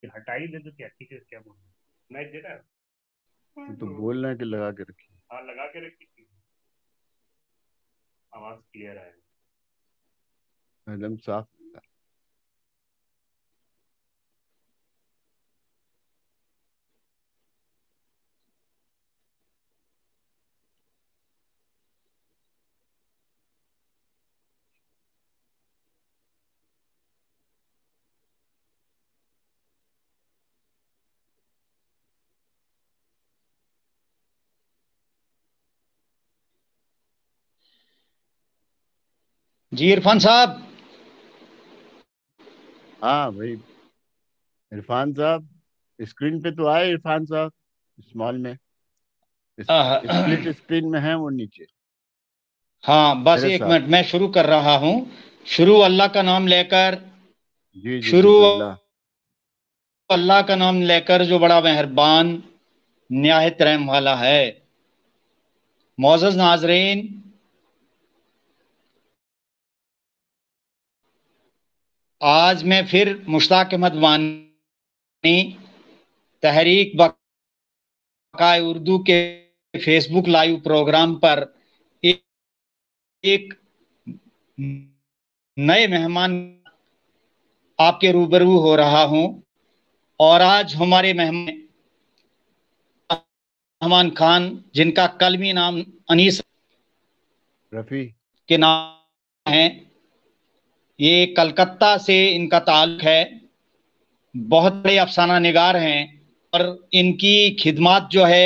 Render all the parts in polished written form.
کہ ہٹا ہی دے تو کیا ٹھیک ہے، کیا بولنا میچ دے رہا ہے. وہ تو بول رہے ہیں کہ لگا کے رکھیے. ہاں لگا کے رکھی تھی. آواز کلیئر آئے. ایک دم صاف. جی عرفان صاحب. ہاں بھائی عرفان صاحب اسکرین پہ تو آئے. عرفان صاحب اسمال میں اسپلٹ اسکرین میں ہیں وہ نیچے. ہاں بس میرے ایک ساتھ. منٹ میں شروع کر رہا ہوں. شروع اللہ کا نام لے کر. جی جی شروع بسم اللہ. اللہ کا نام لے کر جو بڑا مہربان نہایت رحم والا ہے. معزز ناظرین، آج میں پھر مشتاق احمد وانی تحریک بقائے اردو کے فیس بک لائیو پروگرام پر ایک نئے مہمان آپ کے روبرو ہو رہا ہوں. اور آج ہمارے مہمان خان جن کا کلمی نام انیس رفیع کے نام ہے، یہ کلکتہ سے ان کا تعلق ہے. بہت بڑے افسانہ نگار ہیں اور ان کی خدمات جو ہے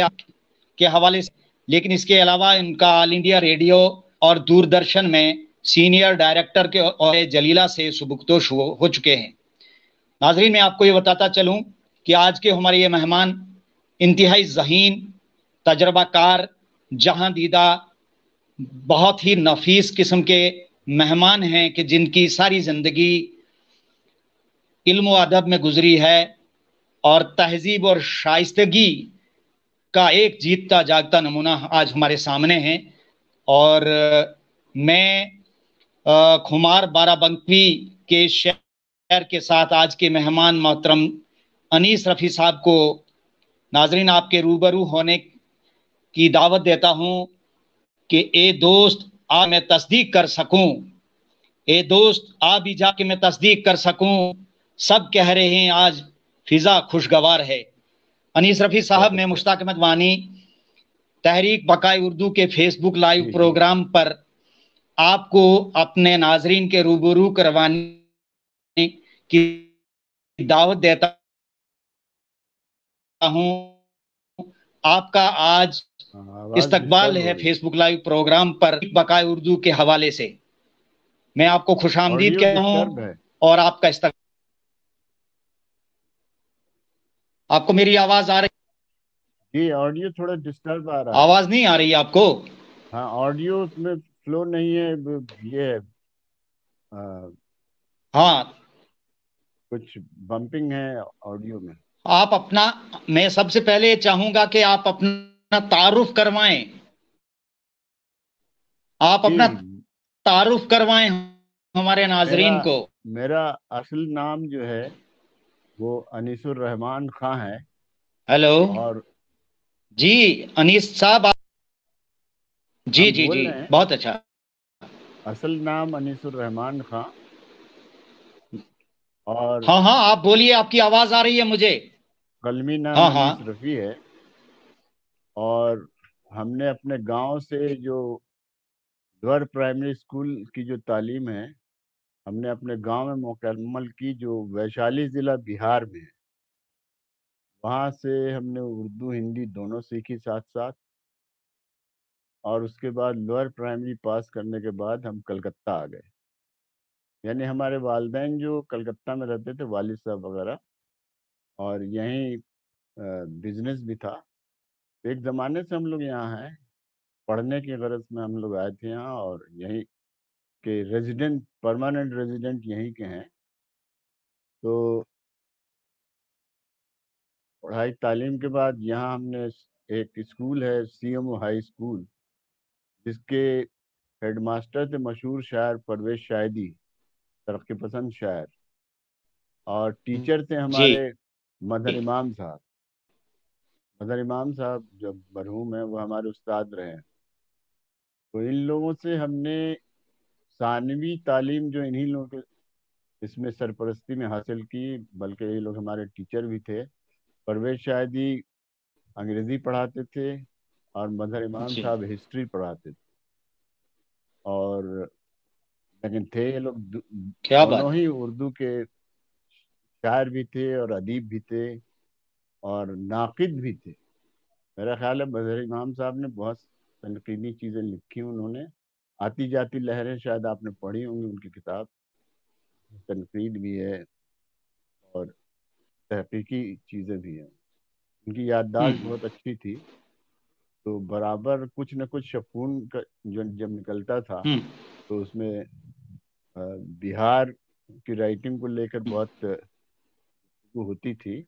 کے حوالے سے، لیکن اس کے علاوہ ان کا آل انڈیا ریڈیو اور دوردرشن میں سینئر ڈائریکٹر کے عہدے جلیلہ سے سبکدوش ہو چکے ہیں. ناظرین، میں آپ کو یہ بتاتا چلوں کہ آج کے ہمارے یہ مہمان انتہائی ذہین، تجربہ کار، جہاں دیدہ، بہت ہی نفیس قسم کے مہمان ہیں کہ جن کی ساری زندگی علم و ادب میں گزری ہے اور تہذیب اور شائستگی کا ایک جیتتا جاگتا نمونہ آج ہمارے سامنے ہیں. اور میں کھمار بارہ بنکی کے شہر کے ساتھ آج کے مہمان محترم انیس رفیع صاحب کو ناظرین آپ کے روبرو ہونے کی دعوت دیتا ہوں کہ اے دوست آ میں تصدیق کر سکوں، اے دوست آ بھی جا کے میں تصدیق کر سکوں، سب کہہ رہے ہیں آج فضا خوشگوار ہے. انیس رفیع صاحب، میں مشتاق احمد وانی تحریک بقائے اردو کے فیس بک لائیو جی جی پروگرام پر آپ کو اپنے ناظرین کے روبرو کروانے کی دعوت دیتا ہوں. آپ کا آج آواز استقبال ڈسٹرب ہے ہو رہی ہے. فیس بک لائیو پروگرام پر بقائے اردو کے حوالے سے. میں آپ کو خوش آمدید آڈیو کہتا ہوں ڈسٹرب ہے. اور آپ کا استقبال. آپ کو میری آواز آ رہی؟ جی آڈیو تھوڑا ڈسٹرب آ رہا ہے. آواز نہیں آ رہی ہے آپ کو؟ ہاں آڈیو اس میں فلو نہیں ہے. یہ ہے ہاں، کچھ بمپنگ ہے آڈیو میں. آپ اپنا، میں سب سے پہلے چاہوں گا کہ آپ اپنا تعارف کروائیں. آپ جی اپنا تعارف کروائیں ہمارے میرا ناظرین کو. میرا اصل نام جو ہے وہ انیس الرحمان خاں ہے. ہیلو اور جی انیس صاحب جی ہم جی بول جی رہے ہیں بہت اچھا. اصل نام انیس الرحمان خاں. اور ہاں ہاں آپ بولیے، آپ کی آواز آ رہی ہے مجھے. قلمی نام ہاں ہاں انیس رفیع ہے. اور ہم نے اپنے گاؤں سے جو گور پرائمری اسکول کی جو تعلیم ہے ہم نے اپنے گاؤں میں مکمل کی، جو ویشالی ضلع بہار میں ہے. وہاں سے ہم نے اردو ہندی دونوں سیکھی ساتھ ساتھ. اور اس کے بعد لوئر پرائمری پاس کرنے کے بعد ہم کلکتہ آ گئے. یعنی ہمارے والدین جو کلکتہ میں رہتے تھے، والد صاحب وغیرہ، اور یہیں بزنس بھی تھا. ایک زمانے سے ہم لوگ یہاں ہیں، پڑھنے کی غرض میں ہم لوگ آئے تھے یہاں، اور یہیں کے ریزیڈنٹ، پرماننٹ ریزیڈنٹ یہیں کے ہیں. تو پڑھائی تعلیم کے بعد یہاں ہم نے ایک اسکول ہے C M O high school, جس کے ہیڈ ماسٹر تھے مشہور شاعر پرویز شاہدی، ترقی پسند شاعر. اور ٹیچر تھے جی ہمارے مظہر امام صاحب. مظہر امام صاحب جو مرحوم ہیں وہ ہمارے استاد رہے ہیں. تو ان لوگوں سے ہم نے ثانوی تعلیم جو انہی لوگوں کے اس میں سرپرستی میں حاصل کی، بلکہ یہ لوگ ہمارے ٹیچر بھی تھے. پرویز شاہدی انگریزی پڑھاتے تھے اور مظہر امام جی صاحب ہسٹری پڑھاتے تھے. اور لیکن تھے یہ لوگ کیا بات دونوں ہے. ہی اردو کے شاعر بھی تھے اور ادیب بھی تھے اور ناقد بھی تھے. میرا خیال ہے مظہر امام صاحب نے بہت تنقیدی چیزیں لکھی. انہوں نے آتی جاتی لہریں شاید آپ نے پڑھی ہوں گی ان کی کتاب. تنقید بھی ہے اور تحقیقی چیزیں بھی ہیں. ان کی ہوں یادداشت بہت اچھی تھی. تو برابر کچھ نہ کچھ شکون کا جو جب نکلتا تھا ہوں تو اس میں بہار کی رائٹنگ کو لے کر بہت وہ ہوتی تھی.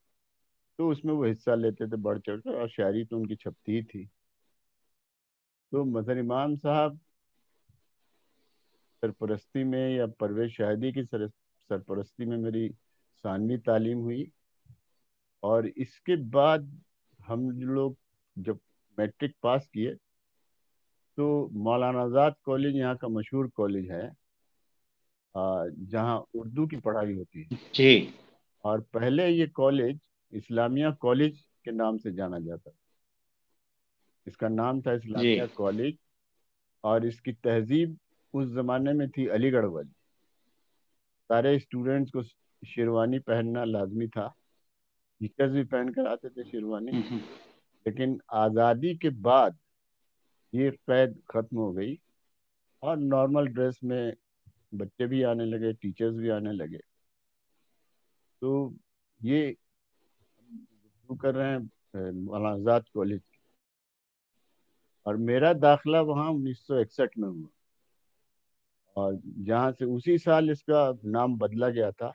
تو اس میں وہ حصہ لیتے تھے بڑھ چڑھ کر، اور شاعری تو ان کی چھپتی ہی تھی. تو مظہر امام صاحب سرپرستی میں یا پرویز شاہدی کی سرپرستی میں میری ثانوی تعلیم ہوئی. اور اس کے بعد ہم لوگ جب میٹرک پاس کیے تو مولانا آزاد کالج یہاں کا مشہور کالج ہے جہاں اردو کی پڑھائی ہوتی ہے. جی اور پہلے یہ کالج اسلامیہ کالج کے نام سے جانا جاتا تھا. اس کا نام تھا جی اسلامیہ کالج. اور اس کی تہذیب اس زمانے میں تھی علی گڑھ والی. سارے اسٹوڈینٹس کو شیروانی پہننا لازمی تھا. ٹیچرز بھی پہن کر آتے تھے شیروانی. ہوں ہوں لیکن آزادی کے بعد یہ قید ختم ہو گئی اور نارمل ڈریس میں بچے بھی آنے لگے، ٹیچرز بھی آنے لگے. تو یہ شروع کر رہے ہیں مولانا آزاد کالج. اور میرا داخلہ وہاں 1961 میں ہوا، اور جہاں سے اسی سال اس کا نام بدلا گیا تھا.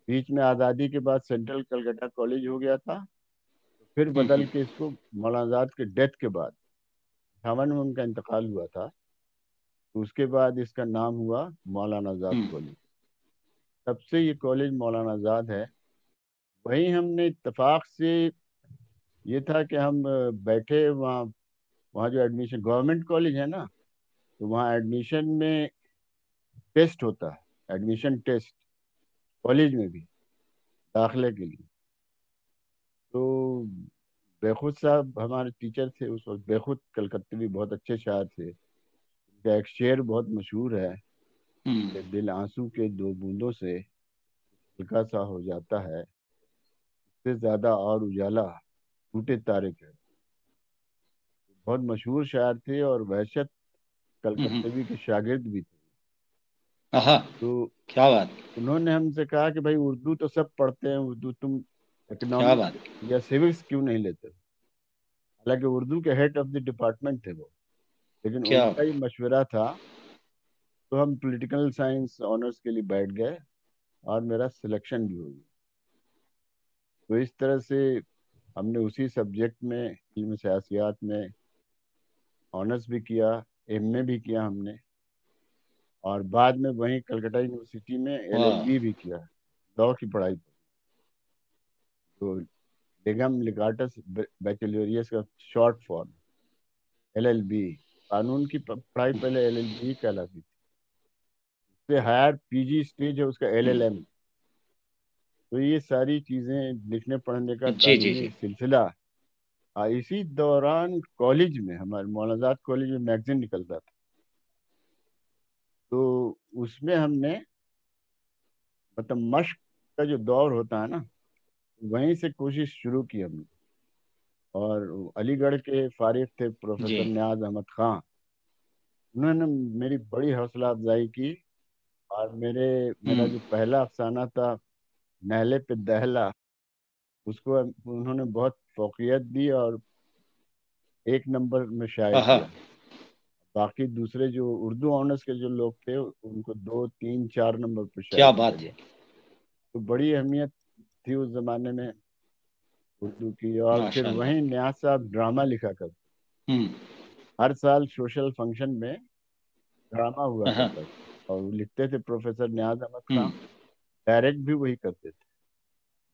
بیچ میں آزادی کے بعد سینٹرل کلکتہ کالج ہو گیا تھا. پھر ہوں بدل کے اس کو مولانا آزاد کے ڈیتھ کے بعد 58 میں ان کا انتقال ہوا تھا. تو اس کے بعد اس کا نام ہوا مولانا آزاد ہوں کالج. تب سے یہ کالج مولانا آزاد ہے. وہیں ہم نے اتفاق سے یہ تھا کہ ہم بیٹھے وہاں جو ایڈمیشن گورنمنٹ کالج ہے نا، تو وہاں ایڈمیشن میں ٹیسٹ ہوتا ہے، ایڈمیشن ٹیسٹ کالج میں بھی داخلے کے لیے. تو بیخود صاحب ہمارے ٹیچر تھے اس وقت. بیخود کلکتے بھی بہت اچھے شاعر تھے. ان کا ایک شعر بہت مشہور ہے ہوں کہ دل آنسو کے دو بوندوں سے ہلکا سا ہو جاتا ہے، اس سے زیادہ اور اجالا ٹوٹے تارے کے. بہت مشہور شاعر تھے اور وحشت ہوں کلکتوی کے شاگرد بھی تھے. آہا تو کیا بات انہوں نے ہم سے کہا کہ بھائی اردو تو سب پڑھتے ہیں، اردو تم کیا بات اکنامکس یا سیوکس کیوں نہیں لیتے؟ حالانکہ اردو کے ہیڈ آف دی ڈپارٹمنٹ تھے وہ. لیکن ان کیا کا ہی مشورہ تھا. تو ہم پولیٹیکل سائنس آنرس کے لیے بیٹھ گئے اور میرا سلیکشن بھی ہو گیا. تو اس طرح سے ہم نے اسی سبجیکٹ میں علم سیاسیات میں آنرس بھی کیا، ایم اے بھی کیا ہم نے. اور بعد میں وہیں کلکتہ یونیورسٹی میں ایل ایل واہ بی بھی کیا، لاء کی پڑھائی. تو بیگم لیگاٹس بیچلوریس کا short form L L B. قانون کی پڑھائی پہلے ایل ایل بی کہلاتی تھی. اس سے ہائر پی جی اسٹیج ہے اس کا ایل ایل ایم. تو یہ ساری چیزیں لکھنے پڑھنے کا جی جی تعلیمی جی سلسلہ. اسی دوران کالج میں ہمارے مولانا آزاد کالج میں میگزین نکلتا تھا. تو اس میں ہم نے مطلب مشق کا جو دور ہوتا ہے نا، وہیں سے کوشش شروع کی ہم نے. اور علی گڑھ کے فارغ تھے جی پروفیسر نیاز احمد خان. انہوں نے میری بڑی حوصلہ افزائی کی. اور میرا ہوں جو پہلا افسانہ تھا نہلے پہ دہلا، اس کو انہوں نے بہت فوقیت دی اور 1 نمبر میں شائع آہا کیا. باقی دوسرے جو اردو آنرس کے جو لوگ تھے ان کو 2 3 4 نمبر پہ شائع کیا کیا بات گیا. ہے. تو بڑی اہمیت تھی اس زمانے میں اردو کی. اور پھر ماشاء وہیں اللہ. نیاز صاحب ڈرامہ لکھا کرتے. ہوں ہر سال سوشل فنکشن میں ڈرامہ ہوا آہا کرتا تھا اور وہ لکھتے تھے پروفیسر نیاز احمد ہوں خان. ڈائریکٹ بھی وہی کرتے تھے.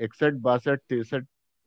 61 62 63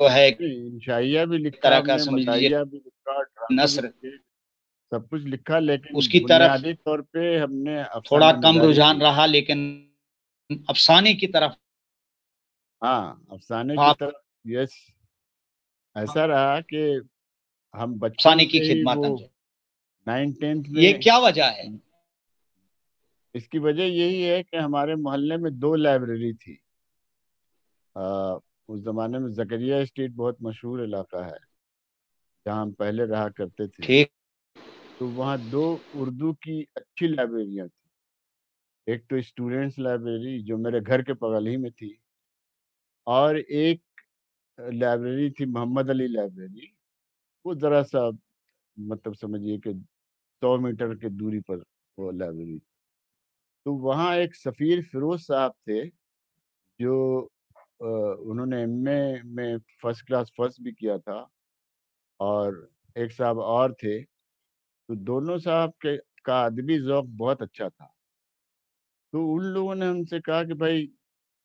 جو ہے انشائیہ بھی ایک لکھا طرح ہم کا نے، سمجھ لیجیے مداحیہ بھی لکھا، ڈرامے بھی نثر، لکھے، سب کچھ لکھا، لیکن اس کی طرف بنیادی طور پہ ہم نے تھوڑا افسانہ کم نگاری رجحان کی۔ رہا، لیکن افسانے کی طرف ہاں، افسانے کی آپ طرف، یس، ایسا رہا کہ ہم بچپن افسانے کی سے ہی خدمات وہ انجام، 9th-10th میں، یہ کیا وجہ ہے؟ اس کی وجہ یہی ہے کہ ہمارے محلے میں 2 لائبریری تھی۔ اس زمانے میں زکریا اسٹریٹ بہت مشہور علاقہ ہے جہاں ہم پہلے رہا کرتے تھے، ٹھیک، تو وہاں 2 اردو کی اچھی لائبریریاں تھیں۔ ایک تو اسٹوڈینٹس لائبریری جو میرے گھر کے بغل ہی میں تھی، اور ایک لائبریری تھی محمد علی لائبریری، وہ ذرا سا مطلب سمجھیے کہ 100 میٹر کی دوری پر وہ لائبریری۔ تو وہاں ایک سفیر فیروز صاحب تھے جو انہوں نے ایم اے میں فرسٹ کلاس فرسٹ بھی کیا تھا، اور ایک صاحب اور تھے، تو دونوں صاحب کا ادبی ذوق بہت اچھا تھا۔ تو ان لوگوں نے ہم سے کہا کہ بھائی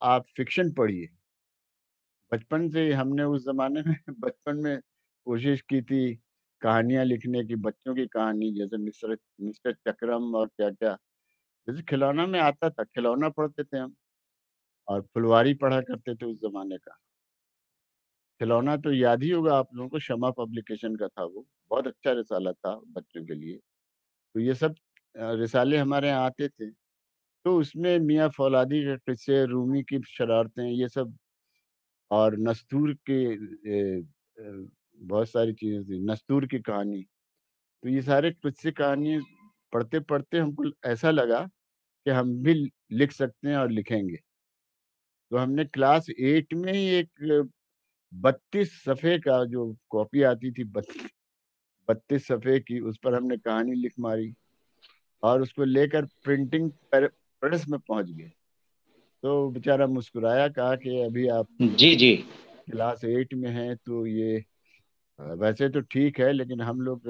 آپ فکشن پڑھیے۔ بچپن سے ہی ہم نے اس زمانے میں بچپن میں کوشش کی تھی کہانیاں لکھنے کی، بچوں کی کہانی، جیسے مسٹر چکرم اور کیا کیا، جیسے کھلونا میں آتا تھا کھلونا پڑھتے تھے ہم، اور پھلواری پڑھا کرتے تھے اس زمانے کا۔ کھلونا تو یاد ہی ہوگا آپ لوگوں کو، شمع پبلیکیشن کا تھا، وہ بہت اچھا رسالہ تھا بچوں کے لیے۔ تو یہ سب رسالے ہمارے یہاں آتے تھے، تو اس میں میاں فولادی کے قصے، رومی کی شرارتیں، یہ سب، اور نستور کے بہت ساری چیزیں تھیں، نستور کی کہانی، تو یہ سارے قصے کہانی پڑھتے پڑھتے ہم کو ایسا لگا کہ ہم بھی لکھ سکتے ہیں اور لکھیں گے۔ تو ہم نے کلاس 8 میں ہی ایک 32 صفحے کا جو کاپی آتی تھی، 32 صفحے کی، اس پر ہم نے کہانی لکھ ماری، اور اس کو لے کر پرنٹنگ پریس میں پہنچ گئے۔ تو بیچارہ مسکرایا، کہا کہ ابھی آپ جی جی، کلاس 8 میں ہیں، تو یہ ویسے تو ٹھیک ہے، لیکن ہم لوگ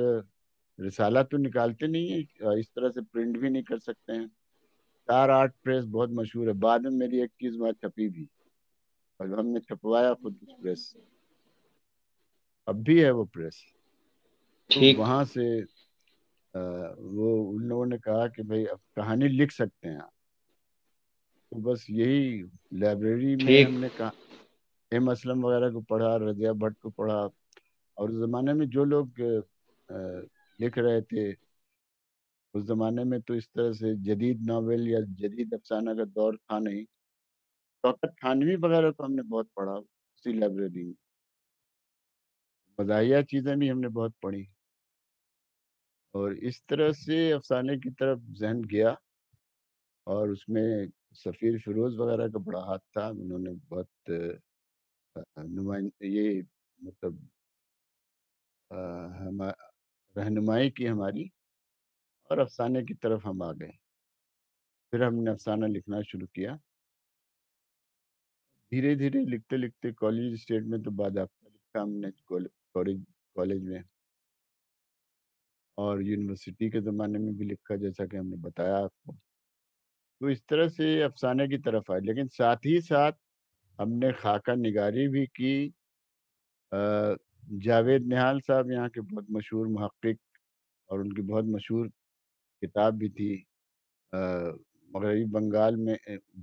رسالہ تو نکالتے نہیں ہیں، اس طرح سے پرنٹ بھی نہیں کر سکتے ہیں۔ اسٹار آرٹ پریس بہت مشہور ہے، بعد میں میری ایک چیز وہاں چھپی بھی، اور ہم نے چھپوایا خود اس پریس سے، اب بھی ہے وہ پریس۔ تو ٹھیک وہاں سے وہ ان لوگوں نے کہا کہ بھائی اب کہانی لکھ سکتے ہیں آپ۔ تو بس یہی لائبریری میں ٹھیک، ہم نے کہا ایم اسلم وغیرہ کو پڑھا، رضیہ بھٹ کو پڑھا، اور اس زمانے میں جو لوگ لکھ رہے تھے، اس زمانے میں تو اس طرح سے جدید ناول یا جدید افسانہ کا دور تھا نہیں، شوکت تھانوی وغیرہ کو ہم نے بہت پڑھا اسی لائبریری میں، مزاحیہ چیزیں بھی ہم نے بہت پڑھی، اور اس طرح سے افسانے کی طرف ذہن گیا، اور اس میں سفیر فیروز وغیرہ کا بڑا ہاتھ تھا، انہوں نے بہت یہ مطلب رہنمائی کی ہماری، اور افسانے کی طرف ہم آ گئے۔ پھر ہم نے افسانہ لکھنا شروع کیا، دھیرے دھیرے لکھتے لکھتے کالج اسٹیٹ میں تو باضابطہ لکھا ہم نے، کالج میں، اور یونیورسٹی کے زمانے میں بھی لکھا، جیسا کہ ہم نے بتایا آپ کو۔ تو اس طرح سے افسانے کی طرف آئے، لیکن ساتھ ہی ساتھ ہم نے خاکہ نگاری بھی کی۔ جاوید نہال صاحب یہاں کے بہت مشہور محقق، اور ان کی بہت مشہور کتاب بھی تھی مغربی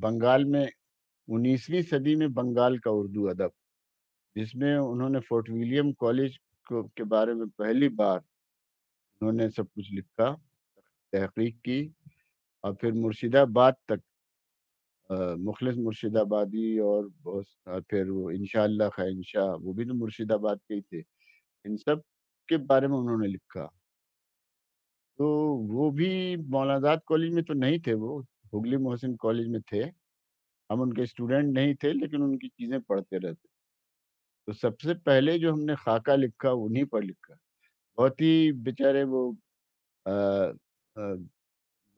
بنگال میں 19ویں صدی میں بنگال کا اردو ادب، جس میں انہوں نے فورٹ ولیم کالج کے بارے میں پہلی بار انہوں نے سب کچھ لکھا، تحقیق کی، اور پھر مرشد آباد تک، مخلص مرشد آبادی، اور پھر وہ انشاءاللہ خیر وہ بھی تو مرشد آباد کے ہی تھے، ان سب کے بارے میں انہوں نے لکھا۔ تو وہ بھی مولانا آزاد کالج میں تو نہیں تھے، وہ ہوگلی محسن کالج میں تھے، ہم ان کے اسٹوڈنٹ نہیں تھے، لیکن ان کی چیزیں پڑھتے رہتے۔ تو سب سے پہلے جو ہم نے خاکہ لکھا انہیں پر لکھا، بہت ہی بیچارے وہ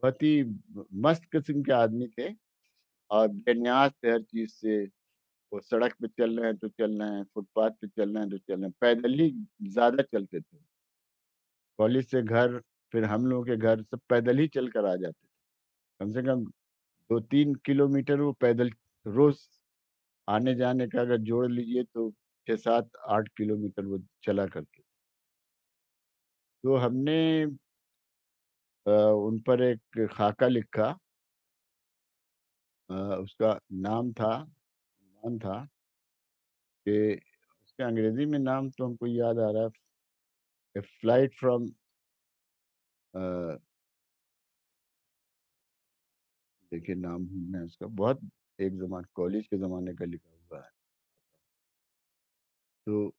بہت ہی مست قسم کے آدمی تھے، اور بے نیاز تھے ہر چیز سے، وہ سڑک پہ چل رہے ہیں تو چل رہے ہیں، فٹ پاتھ پہ چل رہے ہیں تو چل رہے ہیں، پیدل ہی زیادہ چلتے تھے، کالج سے گھر، پھر ہم لوگوں کے گھر، سب پیدل ہی چل کر آ جاتے تھے، کم سے کم 2-3 کلومیٹر وہ پیدل روز آنے جانے کا اگر جوڑ لیجئے تو 6-7-8 کلومیٹر وہ چلا کرتے. تو ہم نے ان پر ایک خاکہ لکھا. اس کا نام تھا کہ اس کے انگریزی میں نام تو ہم کو یاد آ رہا ہے، فلائٹ فرام دیکھیے نام ہے اس کا، بہت ایک زمان کالج کے زمانے کا لکھا ہوا ہے. تو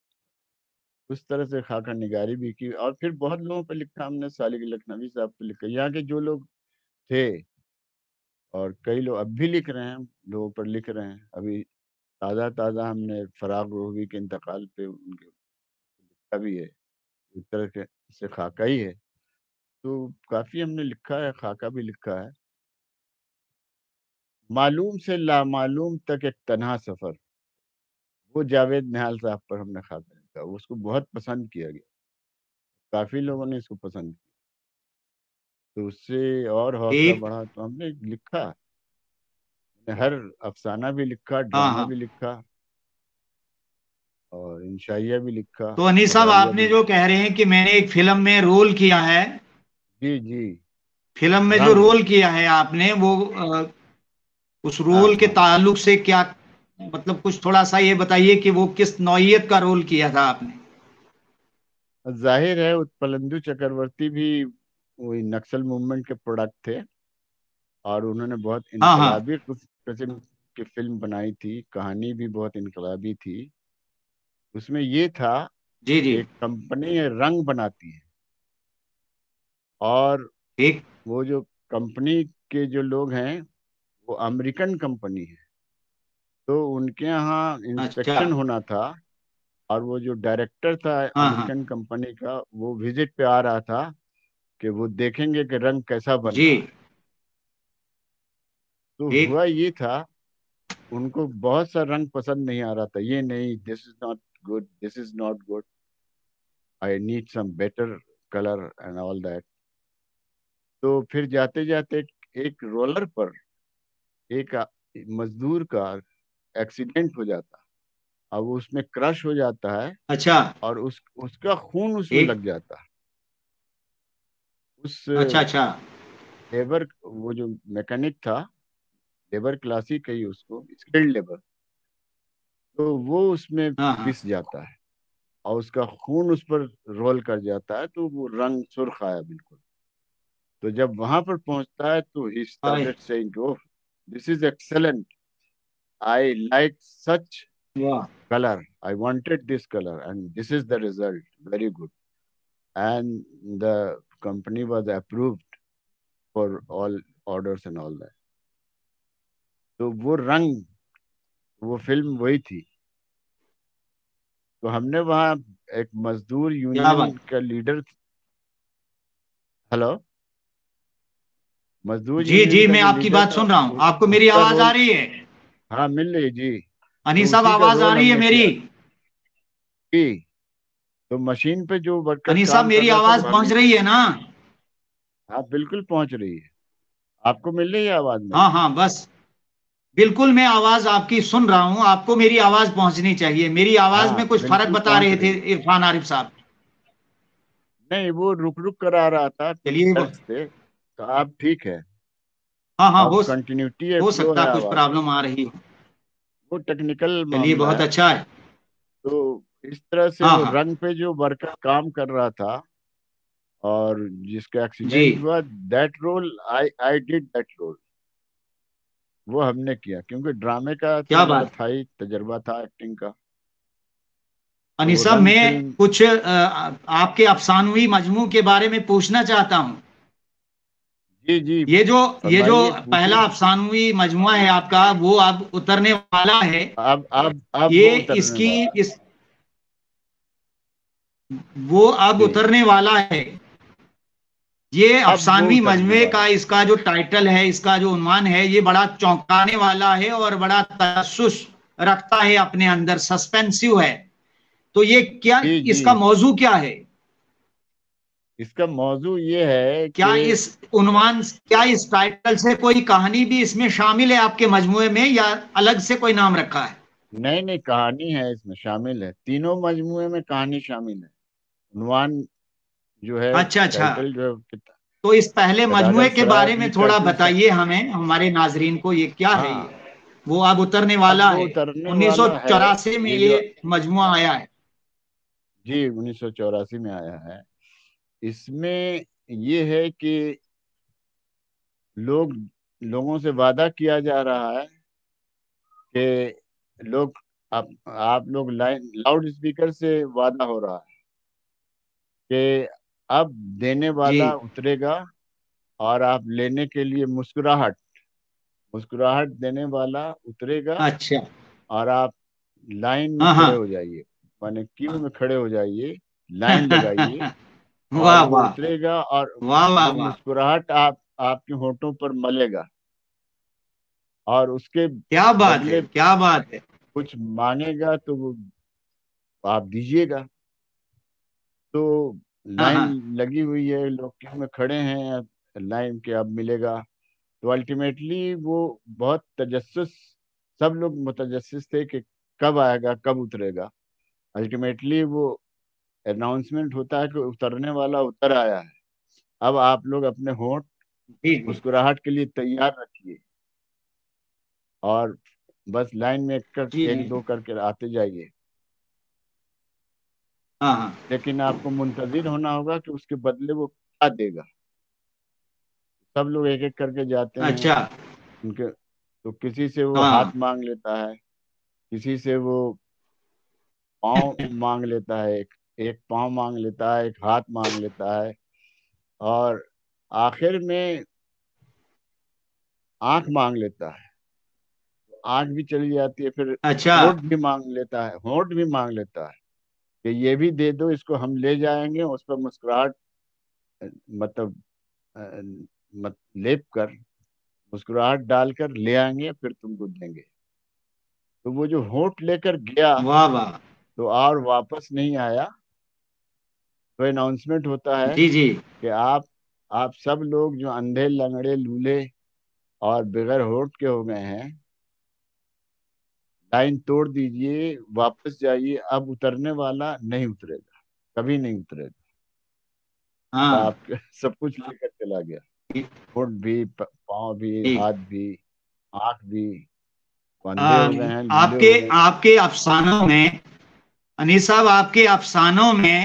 اس طرح سے خاکہ نگاری بھی کی، اور پھر بہت لوگوں پہ لکھا ہم نے. صالح لکھنوی صاحب پہ لکھا، یہاں کے جو لوگ تھے، اور کئی لوگ اب بھی لکھ رہے ہیں، لوگوں پر لکھ رہے ہیں. ابھی تازہ ہم نے فراغ روحوی کے انتقال پہ ان کے لکھا بھی ہے، اس طرح سے خاکہ ہی ہے. تو کافی ہم نے لکھا ہے، خاکہ بھی لکھا ہے. معلوم سے لامعلوم تک ایک تنہا سفر، وہ جاوید نہال صاحب پر ہم نے خاکہ لکھا. اس کو بہت پسند کیا گیا، کافی لوگوں نے اس کو پسند کیا. تو اس سے اور حوصلہ ٹھیک. بڑھا، تو ہم نے لکھا. ہر افسانہ بھی لکھا، ہاں ڈرامہ ہاں. بھی لکھا، اور انشائیہ بھی لکھا، تو انیس صاحب مزاحیہ آپ بھی نے جو لکھا. کہہ رہے ہیں کہ میں نے ایک فلم میں رول کیا ہے، جی فلم میں جو رنگ. رول کیا ہے آپ نے وہ اس ہاں رول کے ہاں تعلق سے کیا مطلب، کچھ تھوڑا سا یہ بتائیے کہ وہ کس نوعیت کا رول کیا تھا آپ نے. ظاہر ہے اتپلندو چکرورتی بھی وہی نکسل موومنٹ کے پروڈکٹ تھے، اور انہوں نے بہت ہاں ہاں. انقلابی قسم کی فلم بنائی تھی. کہانی بھی بہت انقلابی تھی. اس میں یہ تھا جی کہ جی. ایک کمپنی رنگ بناتی ہے، اور ٹھیک. وہ جو کمپنی کے جو لوگ ہیں وہ امریکن کمپنی ہے. تو ان کے یہاں اچھا. انسپیکشن ہونا تھا، اور وہ جو ڈائریکٹر تھا ہاں ہاں. امریکن کمپنی کا، وہ وزٹ پہ آ رہا تھا کہ وہ دیکھیں گے کہ رنگ کیسا بن جی. رہا ہے. تو ٹھیک. ہوا یہ تھا، ان کو بہت سا رنگ پسند نہیں آ رہا تھا. یہ نہیں، this is not good, this is not good, I need some better colour and all that. تو پھر جاتے جاتے ایک رولر پر ایک مزدور کا ایکسیڈنٹ ہو جاتا، اب وہ اس میں کرش ہو جاتا ہے، اچھا. اور اس کا خون اس میں ٹھیک. لگ جاتا ہے. اس اچھا اچھا. لیبر، وہ جو میکینک تھا، لیبر کلاس ہی کہی اس کو، اسکلڈ لیبر، تو وہ اس میں ہاں ہاں. پس جاتا ہے، اور اس کا خون اس پر رول کر جاتا ہے. تو وہ رنگ سرخ آیا بالکل. تو جب وہاں پر پہنچتا ہے تو he آئے. started saying, oh, this is excellent, I like such واہ. color, I wanted this color, and this is the result, very good. And the company was approved for all orders and all that. تو وہ رنگ، وہ film وہی تھی. تو ہم نے وہاں ایک مزدور کیا یونین بات. کا لیڈر، ہلو، مزدور جی یونین جی، کا میں جو آپ کی لیڈر بات تھا، سن رہا ہوں. آپ کو اس میری کا آواز رول، آ رہی ہے؟ ہاں مل رہی جی. انیس تو صاحب اسی کا آواز آ رول رہی ہم ہے نے میری؟ کیا کی. تو مشین پہ جو ورکر انیس صاحب کام کر میری رہا تھا آواز وہ ہم ہی. پہنچ رہی ہے نا؟ ہاں بالکل پہنچ رہی ہے. آپ کو مل رہی ہے آواز میری؟ ہاں ہاں، بس بالکل میں آواز آپ کی سن رہا ہوں. آپ کو میری آواز پہنچنی چاہیے. میری آواز ہاں میں کچھ فرق بالکل بتا پہنچ رہے تھے رہی ہے. عرفان عارف صاحب. نہیں، وہ رک رک کر آ رہا تھا کچھ چلیے سائڈ سے. تو آپ ٹھیک ہے، ہاں ہاں، اب کنٹینیوٹی ہے، ہو فلو سکتا ہے کچھ آواز. پرابلم آ رہی ہو. وہ ٹیکنیکل چلیے معاملہ بہت ہے. اچھا ہے. تو اس طرح سے ہاں وہ ہاں. رنگ پہ جو ورکر کام کر رہا تھا، اور جس کا جی. ایکسیڈنٹ ہوا، that role I did that role. وہ ہم نے کیا، کیونکہ ڈرامے کا تو کیا میرا بات. تھا ہی، تجربہ تھا ایکٹنگ کا. تو انیس وہ صاحب رنگ میں فلم. کچھ آپ کے افسانوی مجموع کے بارے میں پوچھنا چاہتا ہوں. جی جی یہ جو فرمائیے، پوچھیے. پہلا افسانوی مجموعہ ہے آپ کا، وہ اب اترنے والا ہے. اب وہ یہ اس اترنے کی والا ہے. وہ اب جی، اترنے والا ہے. یہ اب وہ افسانوی اترنے مجموعے کا، والا ہے. اس کا جو ٹائٹل ہے، اس کا جو عنوان ہے، یہ بڑا چونکانے والا ہے اور بڑا تجسس رکھتا ہے اپنے اندر، سسپینسو ہے. تو یہ کیا، جی اس جی، کا موضوع کیا ہے؟ اس کا موضوع یہ ہے کیا کہ اس عنوان، کیا اس ٹائٹل سے کوئی کہانی بھی اس میں شامل ہے آپ کے مجموعے میں، یا الگ سے کوئی نام رکھا ہے؟ نہیں کہانی ہے اس میں شامل ہے، تینوں مجموعے میں کہانی شامل ہے۔ عنوان جو ہے، اچھا اچھا، ٹائٹل جو ہے تو اس پہلے سوداگر مجموعے کے بارے میں سراج تھوڑا تحصیل بتائیے ہمیں، ہمارے ناظرین کو، یہ کیا ہے؟ ہاں، یہ وہ اب اترنے اب والا وہ ہے، اترنے والا ہے 1984 میں جو، یہ مجموعہ آیا ہے؟ جی 1984 میں آیا ہے۔ اس میں یہ ہے کہ لوگوں سے وعدہ کیا جا رہا ہے کہ لوگ، آپ لوگ لاؤڈ اسپیکر سے وعدہ ہو رہا ہے کہ اب دینے جی، والا اترے گا اور آپ لینے کے لیے مسکراہٹ دینے والا اترے گا، اچھا، اور آپ لائن میں ہاں ہاں، کھڑے ہو جائیے، مانے کیو میں کھڑے ہو جائیے، لائن لگائیے، اور واہ وہ واہ اترے گا اور واہ واہ وہ واہ، مسکراہٹ آپ کے ہونٹوں پر ملے گا، اور اس کے کیا بات ہے، بدلے کیا بات ہے! کچھ مانگے گا تو وہ آپ دیجیے گا۔ تو ہاں لائن ہاں، لگی ہوئی ہے، لوگ کیوں میں کھڑے ہیں، لائن کے اب ملے گا۔ تو الٹیمیٹلی وہ بہت تجسس، سب لوگ متجسس تھے کہ کب آئے گا، کب اترے گا۔ الٹیمیٹلی وہ اناؤنسمنٹ ہوتا ہے کہ اترنے والا اتر آیا ہے، اب آپ لوگ اپنے ہونٹ جی جی، مسکراہٹ کے لیے تیار رکھیے، اور بس لائن میں جی جی، ایک دو کر کے آتے جائیے۔ ہاں ہاں، لیکن آپ کو منتظر ہونا ہوگا کہ اس کے بدلے وہ کیا دے گا۔ سب لوگ ایک ایک کر کے جاتے ہیں اچھا، ان کے، تو کسی سے وہ ہاں، ہاتھ مانگ لیتا ہے، کسی سے وہ پاؤں مانگ لیتا ہے، ایک پاؤں مانگ لیتا ہے، ایک ہاتھ مانگ لیتا ہے، اور آخر میں آنکھ مانگ لیتا ہے، آنکھ بھی چلی جاتی ہے، پھر اچھا، ہونٹ بھی مانگ لیتا ہے، ہونٹ بھی مانگ لیتا ہے کہ یہ بھی دے دو، اس کو ہم لے جائیں گے، اس پر مسکراہٹ، مطلب لیپ کر، مسکراہٹ ڈال کر لے آئیں گے، پھر تم کو دیں گے۔ تو وہ جو ہونٹ لے کر گیا واہ واہ، تو اور واپس نہیں آیا، تو اناؤنسمنٹ ہوتا ہے جی جی، کہ آپ سب لوگ جو اندھے لنگڑے لولے اور بغیر ہونٹ کے ہو گئے ہیں، لائن توڑ دیجئے، واپس جائیے، اب اترنے والا نہیں اترے گا، کبھی نہیں اترے ہاں، گا۔ آپ سب کچھ لے کر چلا گیا، ہونٹ بھی، پاؤں بھی، جی، ہاتھ بھی، آنکھ بھی، اندھے ہو گئے ہیں، لولے ہو گئے ہیں۔ آپ کے افسانوں میں، انیس صاحب، آپ کے افسانوں میں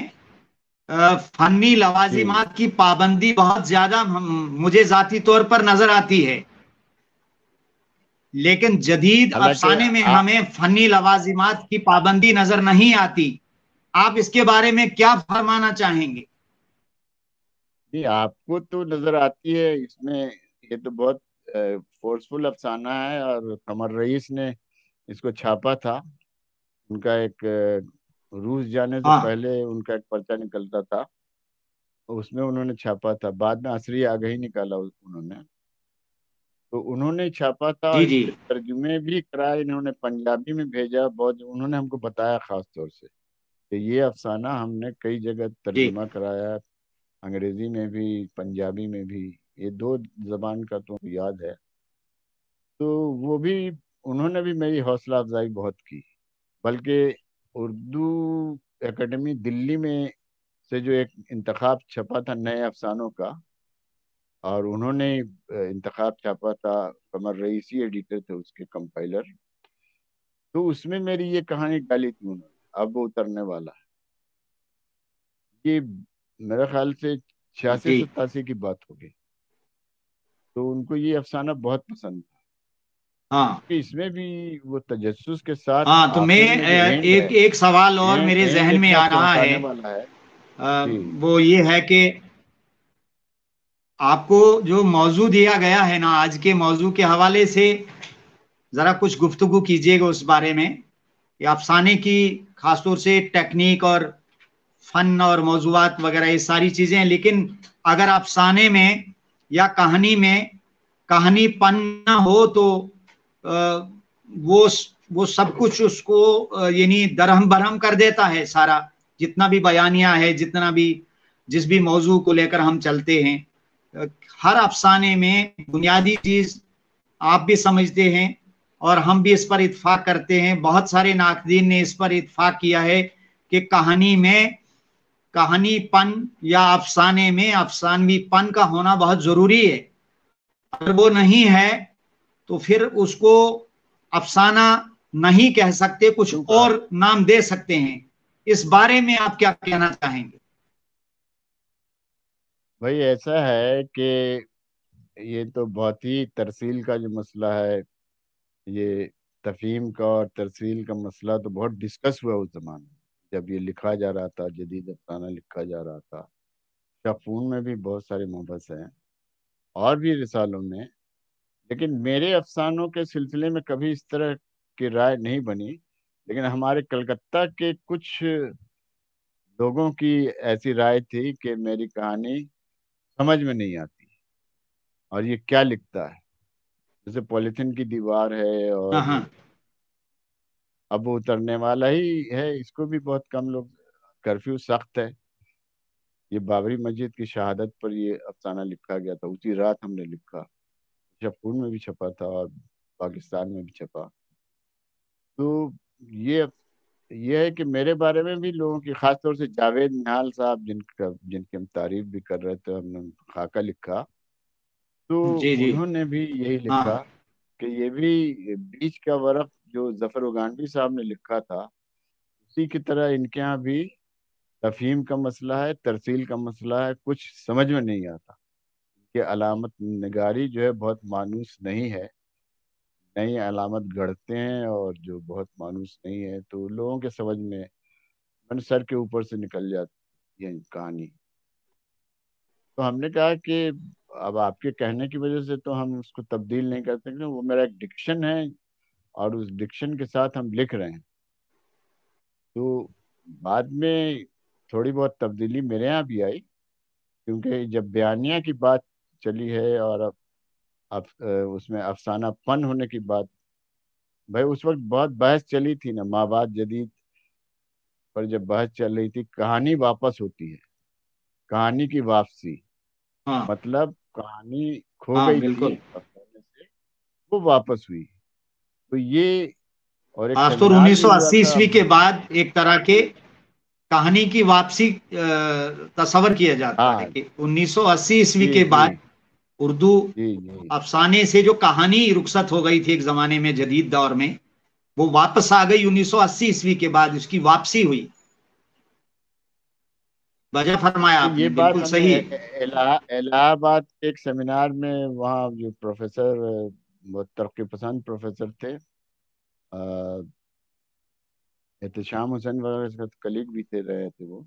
فنی جی، لوازمات کی پابندی بہت زیادہ مجھے ذاتی طور پر نظر آتی ہے، لیکن جدید حالانکہ افسانے میں ہمیں فنی لوازمات کی پابندی نظر نہیں آتی۔ آپ اس کے بارے میں کیا فرمانا چاہیں گے؟ جی، آپ کو تو نظر آتی ہے اس میں، یہ تو بہت فورسفل افسانہ ہے، اور قمر رئیس نے اس کو چھاپا تھا، ان کا ایک روس جانے سے ہاں، پہلے ان کا ایک پرچہ نکلتا تھا، اس میں انہوں نے چھاپا تھا، بعد میں عصری آگہی نکالا انہوں نے، تو انہوں نے چھاپا تھا، جی اس جی، کے ترجمے بھی کرائے، انہوں نے پنجابی میں بھیجا، بہت انہوں نے ہم کو بتایا خاص طور سے کہ یہ افسانہ ہم نے کئی جگہ جی ترجمہ کرایا، انگریزی میں بھی، پنجابی میں بھی، یہ دو زبان کا تو یاد ہے۔ تو وہ بھی، انہوں نے بھی میری حوصلہ افزائی بہت کی، بلکہ اردو اکیڈمی دلی میں سے جو ایک انتخاب چھپا تھا نئے افسانوں کا، اور انہوں نے انتخاب چھاپا تھا، قمر رئیسی ایڈیٹر تھے اس کے، کمپائلر، تو اس میں میری یہ کہانی ڈالی تھی انہوں نے، اب وہ اترنے والا ہے۔ یہ میرے خیال سے 86 جی، 87 کی بات ہوگی، تو ان کو یہ افسانہ بہت پسند تھا، ہاں کہ اس میں بھی وہ تجسس کے ساتھ ہاں، تو میں آخر میں جو اینڈ ہے، ایک سوال اور میرے اینڈ ذہن میں اتنا آ رہا ہے، چونکانے والا ہے۔ جی، وہ یہ ہے کہ آپ کو جو موضوع دیا گیا ہے نا، آج کے موضوع کے حوالے سے ذرا کچھ گفتگو کیجیے گا اس بارے میں، کہ افسانے کی خاص طور سے ٹیکنیک اور فن اور موضوعات وغیرہ یہ ساری چیزیں ہیں، لیکن اگر افسانے میں یا کہانی میں کہانی پن نہ ہو تو وہ سب کچھ اس کو یعنی درہم برہم کر دیتا ہے، سارا جتنا بھی بیانیہ ہے، جتنا بھی جس بھی موضوع کو لے کر ہم چلتے ہیں، ہر افسانے میں بنیادی چیز آپ بھی سمجھتے ہیں اور ہم بھی اس پر اتفاق کرتے ہیں، بہت سارے ناقدین نے اس پر اتفاق کیا ہے کہ کہانی میں کہانی پن یا افسانے میں افسانوی پن کا ہونا بہت ضروری ہے. اگر وہ نہیں ہے تو پھر اس کو افسانہ نہیں کہہ سکتے، کچھ کیوں کہا؟ اور نام دے سکتے ہیں. اس بارے میں آپ کیا کہنا چاہیں گے؟ بھائی ایسا ہے کہ یہ تو بہت ہی ترسیل کا جو مسئلہ ہے، یہ تفہیم کا اور ترسیل کا مسئلہ تو بہت ڈسکس ہوا اس زمانے میں جب یہ لکھا جا رہا تھا، جدید افسانہ لکھا جا رہا تھا. شاپون میں بھی بہت سارے مبحث ہیں اور بھی رسالوں میں، لیکن میرے افسانوں کے سلسلے میں کبھی اس طرح کی رائے نہیں بنی. لیکن ہمارے کلکتہ کے کچھ لوگوں کی ایسی رائے تھی کہ میری کہانی سمجھ میں نہیں آتی اور یہ کیا لکھتا ہے. جیسے پولیتھین کی دیوار ہے ہاں اور ہاں اب وہ اترنے والا ہی ہے، اس کو بھی بہت کم لوگ، کرفیو سخت ہے. یہ بابری مسجد کی شہادت پر یہ افسانہ لکھا گیا تھا، اسی رات ہم نے لکھا. شاپور میں بھی چھپا تھا اور پاکستان میں بھی چھپا. تو یہ یہ ہے کہ میرے بارے میں بھی لوگوں کی، خاص طور سے جاوید نہال صاحب جن کی ہم تعریف بھی کر رہے تھے، ہم نے خاکہ لکھا تو جی جی انہوں نے بھی یہی ہاں لکھا کہ یہ بھی بیچ کا ورق جو ظفر اگانوی صاحب نے لکھا تھا اسی کی طرح ان کے ہاں بھی تفہیم کا مسئلہ ہے، ترسیل کا مسئلہ ہے. کچھ سمجھ میں نہیں آتا کہ علامت نگاری جو ہے بہت مانوس نہیں ہے، نئی علامت گڑھتے ہیں اور جو بہت مانوس نہیں ہے، تو لوگوں کے سمجھ میں سر کے اوپر سے نکل جاتی ہے کہانی. تو ہم نے کہا کہ اب آپ کے کہنے کی وجہ سے تو ہم اس کو تبدیل نہیں کر سکتے، وہ میرا ایک ڈکشن ہے اور اس ڈکشن کے ساتھ ہم لکھ رہے ہیں. تو بعد میں تھوڑی بہت تبدیلی میرے ہاں بھی آئی، کیونکہ جب بیانیہ کی بات چلی ہے اور اب اس میں افسانہ پن ہونے کی بات، بھائی اس وقت بہت بحث چلی تھی نا، ماں بعد جدید پر جب بحث چل رہی تھی، کہانی واپس ہوتی ہے، کہانی کی واپسی، ہاں مطلب کہانی کھو ہاں گئی تھی بالکل. افسانے سے، وہ واپس ہوئی. تو یہ اور ایک خاص طور سیمینار انیس بھی سو ہوا اسی تھا. عیسوی کے بعد ایک طرح کے کہانی کی واپسی تصور کیا جاتا ہے ہاں کہ 1980 عیسوی جی کے جی بعد اردو جی جی افسانے سے جو کہانی رخصت ہو گئی تھی ایک زمانے میں جدید دور میں، وہ واپس آ گئی 1980 عیسوی کے بعد، اس کی واپسی ہوئی. وجہ فرمایا تو آپ یہ نے، بات بالکل ہم نے صحیح. الہ آباد کے ایک سیمینار میں، وہاں جو پروفیسر، بہت ترقی پسند پروفیسر تھے، احتشام حسین وغیرہ کے کلیگ بھی تھے، رہے تھے وہ.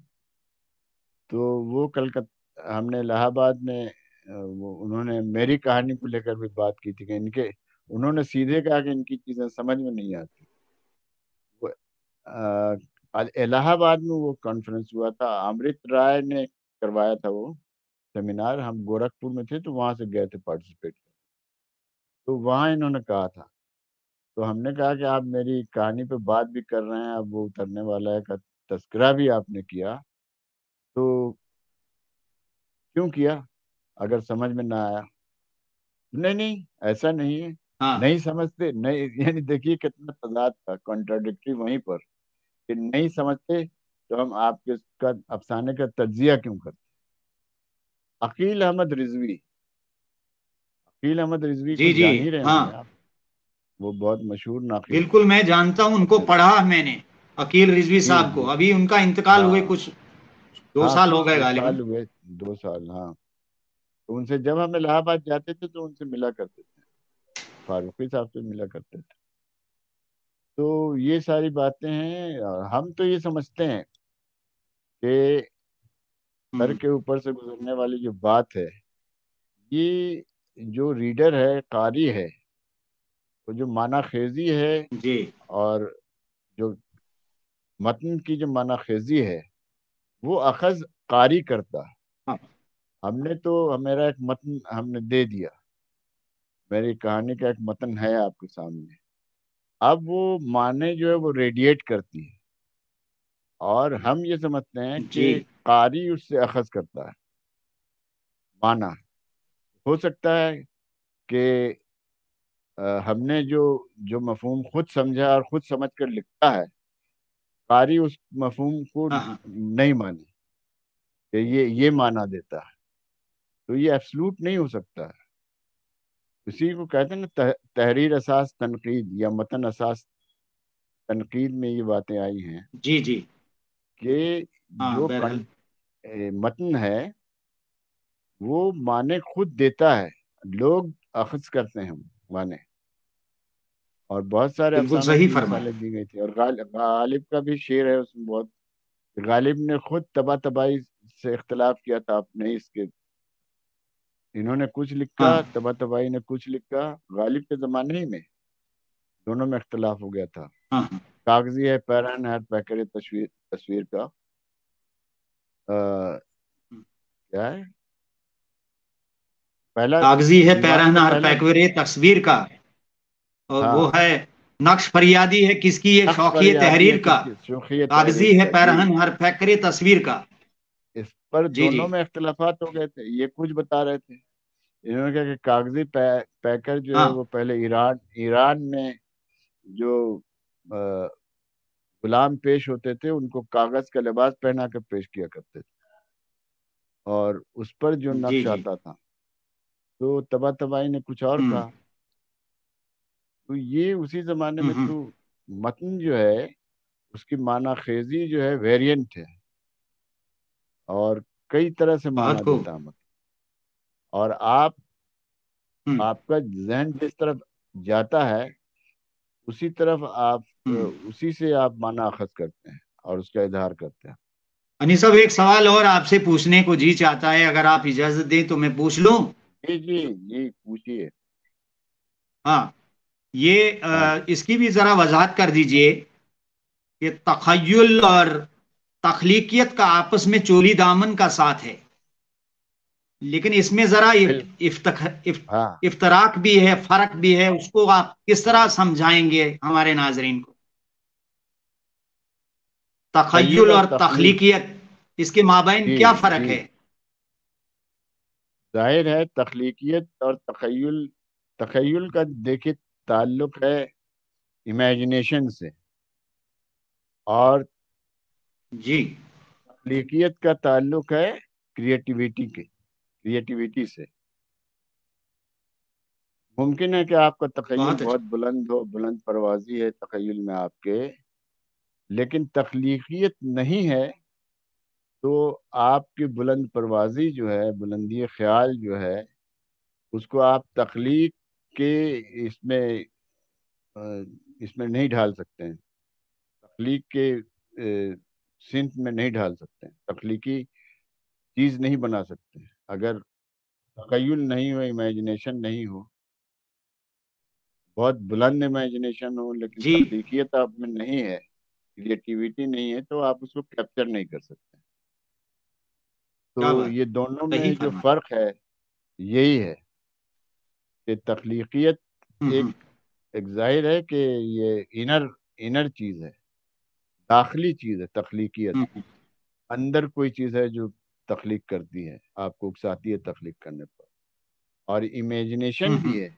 تو وہ کلکتہ، ہم نے الہ آباد میں انہوں نے میری کہانی کو لے کر بھی بات کی تھی کہ انہوں نے سیدھے کہا کہ ان کی چیزیں سمجھ میں نہیں آتی. وہ الہ آباد میں وہ کانفرنس ہوا تھا، امرت رائے نے کروایا تھا وہ سیمینار. ہم گورکھپور میں تھے تو وہاں سے گئے تھے پارٹیسپیٹ. تو وہاں انہوں نے کہا تھا، تو ہم نے کہا کہ آپ میری کہانی پہ بات بھی کر رہے ہیں، اب وہ اترنے والا ہے کا تذکرہ بھی آپ نے کیا، تو کیوں کیا اگر سمجھ میں نہ آیا؟ نہیں نہیں، ایسا نہیں ہے، ہاں نہیں سمجھتے نہیں. یعنی دیکھیے کتنا تضاد تھا، کانٹراڈکٹری وہیں پر، کہ نہیں سمجھتے تو ہم آپ کے کا افسانے کا تجزیہ کیوں کرتے. عقیل احمد رضوی، عقیل احمد رضوی کو جی جی جان ہی رہے ہوں ہاں گے آپ، وہ بہت مشہور ناقد بالکل، میں جانتا ہوں، ان کو ہیں. پڑھا میں نے، عقیل رضوی جی صاحب جی کو. ابھی ان کا انتقال ہوئے ہاں کچھ 2 ہاں، سال ہو کچھ گئے غالباً. سال ہوئے، 2 سال ہاں. تو ان سے جب ہم الہ آباد جاتے تھے تو ان سے ملا کرتے تھے، فاروقی صاحب سے ملا کرتے تھے. تو یہ ساری باتیں ہیں. ہم تو یہ سمجھتے ہیں کہ سر ہوں، کے اوپر سے گزرنے والی جو بات ہے، یہ جو ریڈر ہے، قاری ہے، وہ جو معنی خیزی ہے جی اور جو متن کی جو معنی خیزی ہے، وہ اخذ قاری کرتا ہے. ہاں ہم نے تو میرا ایک متن ہم نے دے دیا، میری کہانی کا ایک متن ہے آپ کے سامنے. اب وہ معنی جو ہے وہ ریڈیٹ کرتی ہے، اور ہم یہ سمجھتے ہیں جی کہ قاری اس سے اخذ کرتا ہے معنی. ہو سکتا ہے کہ ہم نے جو مفہوم خود سمجھا اور خود سمجھ کر لکھا ہے، قاری اس مفہوم کو ہاں ہاں نہیں مانے کہ یہ معنی دیتا ہے، تو یہ ایبسلوٹ نہیں ہو سکتا ہے۔ اسی کو کہتے ہیں نا تحریر اساس تنقید یا متن اساس تنقید میں یہ باتیں آئی ہیں جی جی کہ ہاں جو بہرحال متن ہے وہ معنی خود دیتا ہے، لوگ اخذ کرتے ہیں معنی، اور بہت سارے بالکل افسانوں صحیح کی فرمایا۔ مثالیں دی گئی تھی، اور غالب کا بھی شعر ہے اس میں بہت، غالب نے خود تباہ تباہی سے اختلاف کیا تھا اپنے اس کے، انہوں نے کچھ لکھا، ہاں تباہ تباہی نے کچھ لکھا، غالب کے زمانے ہی میں دونوں میں اختلاف ہو گیا تھا۔ ہاں ہاں کاغذی ہے پیرہن ہے پیکر تصویر کا کیا ہے پہلا کاغذی ہے دیوان کا پیرہن ہر پہلا، پیکورے تصویر کا، اور وہ ہاں ہے نقش فریادی ہے کس کی یہ نقش شوخی فریادی ہے تحریر کا، کس کی شوخی تحریر کاغذی ہے کا جی، پیرہن ہر پیکرے تصویر کا۔ اس پر جی جی دونوں میں اختلافات ہو گئے تھے، یہ کچھ بتا رہے تھے، انہوں نے کہا کہ کاغذی پیکر جو ہے ہاں وہ پہلے ایران میں جو غلام پیش ہوتے تھے ان کو کاغذ کا لباس پہنا کر پیش کیا کرتے تھے، اور اس پر جو جی نقش جی آتا تھا، تو تبا تبائی نے کچھ اور ہوں کہا، تو یہ اسی زمانے میں ہوں تو متن جو ہے اس کی معنی خیزی جو ہے ویرینٹ ہے، اور کئی طرح سے بہت معنی خوب۔ دیتا ہے متن، اور آپ ہوں کا ذہن جس طرف جاتا ہے اسی طرف آپ ہوں اسی سے آپ معنی اخذ کرتے ہیں اور اس کا اظہار کرتے ہیں۔ انیس صاحب ایک سوال اور آپ سے پوچھنے کو جی چاہتا ہے، اگر آپ اجازت دیں تو میں پوچھ لوں؟ جی جی جی پوچھیے۔ ہاں یہ ہاں اس کی بھی ذرا وضاحت کر دیجئے کہ تخیل اور تخلیقیت کا آپس میں چولی دامن کا ساتھ ہے، لیکن اس میں ذرا بال ہاں افتراق بھی ہے، فرق بھی ہے، اس کو آپ کس طرح ہاں سمجھائیں گے ہمارے ناظرین کو؟ تخیل تخیل اور اور تخلیق، تخلیقیت، اس کے مابین جی کیا فرق جی ہے؟ ظاہر ہے تخلیقیت اور تخیل کا دیکھیے تعلق ہے امیجنیشن سے، اور جی تخلیقیت کا تعلق ہے کریٹیویٹی سے۔ ممکن ہے کہ آپ کا تخیل بہت بہت اچھا۔ بلند ہو، بلند پروازی ہے تخیل میں آپ کے، لیکن تخلیقیت نہیں ہے تو آپ کی بلند پروازی جو ہے، بلندی خیال جو ہے، اس کو آپ تخلیق کے اس میں اس میں نہیں ڈھال سکتے ہیں، تخلیق کے صنف میں نہیں ڈھال سکتے ہیں، تخلیقی چیز نہیں بنا سکتے ہیں اگر تخیل نہیں ہو، امیجنیشن نہیں ہو، بہت بلند امیجنیشن ہو لیکن جی تخلیقیت آپ میں نہیں ہے، کریٹیویٹی نہیں ہے، تو آپ اس کو کیپچر نہیں کر سکتے۔ تو کیا بات، یہ دونوں صحیح میں جو فرما۔ فرق ہے یہی ہے کہ تخلیقیت ہوں ایک ظاہر ہے کہ یہ انر چیز ہے، داخلی چیز ہے تخلیقیت، ہوں اندر کوئی چیز ہے جو تخلیق کرتی ہے، آپ کو اکساتی ہے تخلیق کرنے پر، اور امیجنیشن ہوں بھی ہے،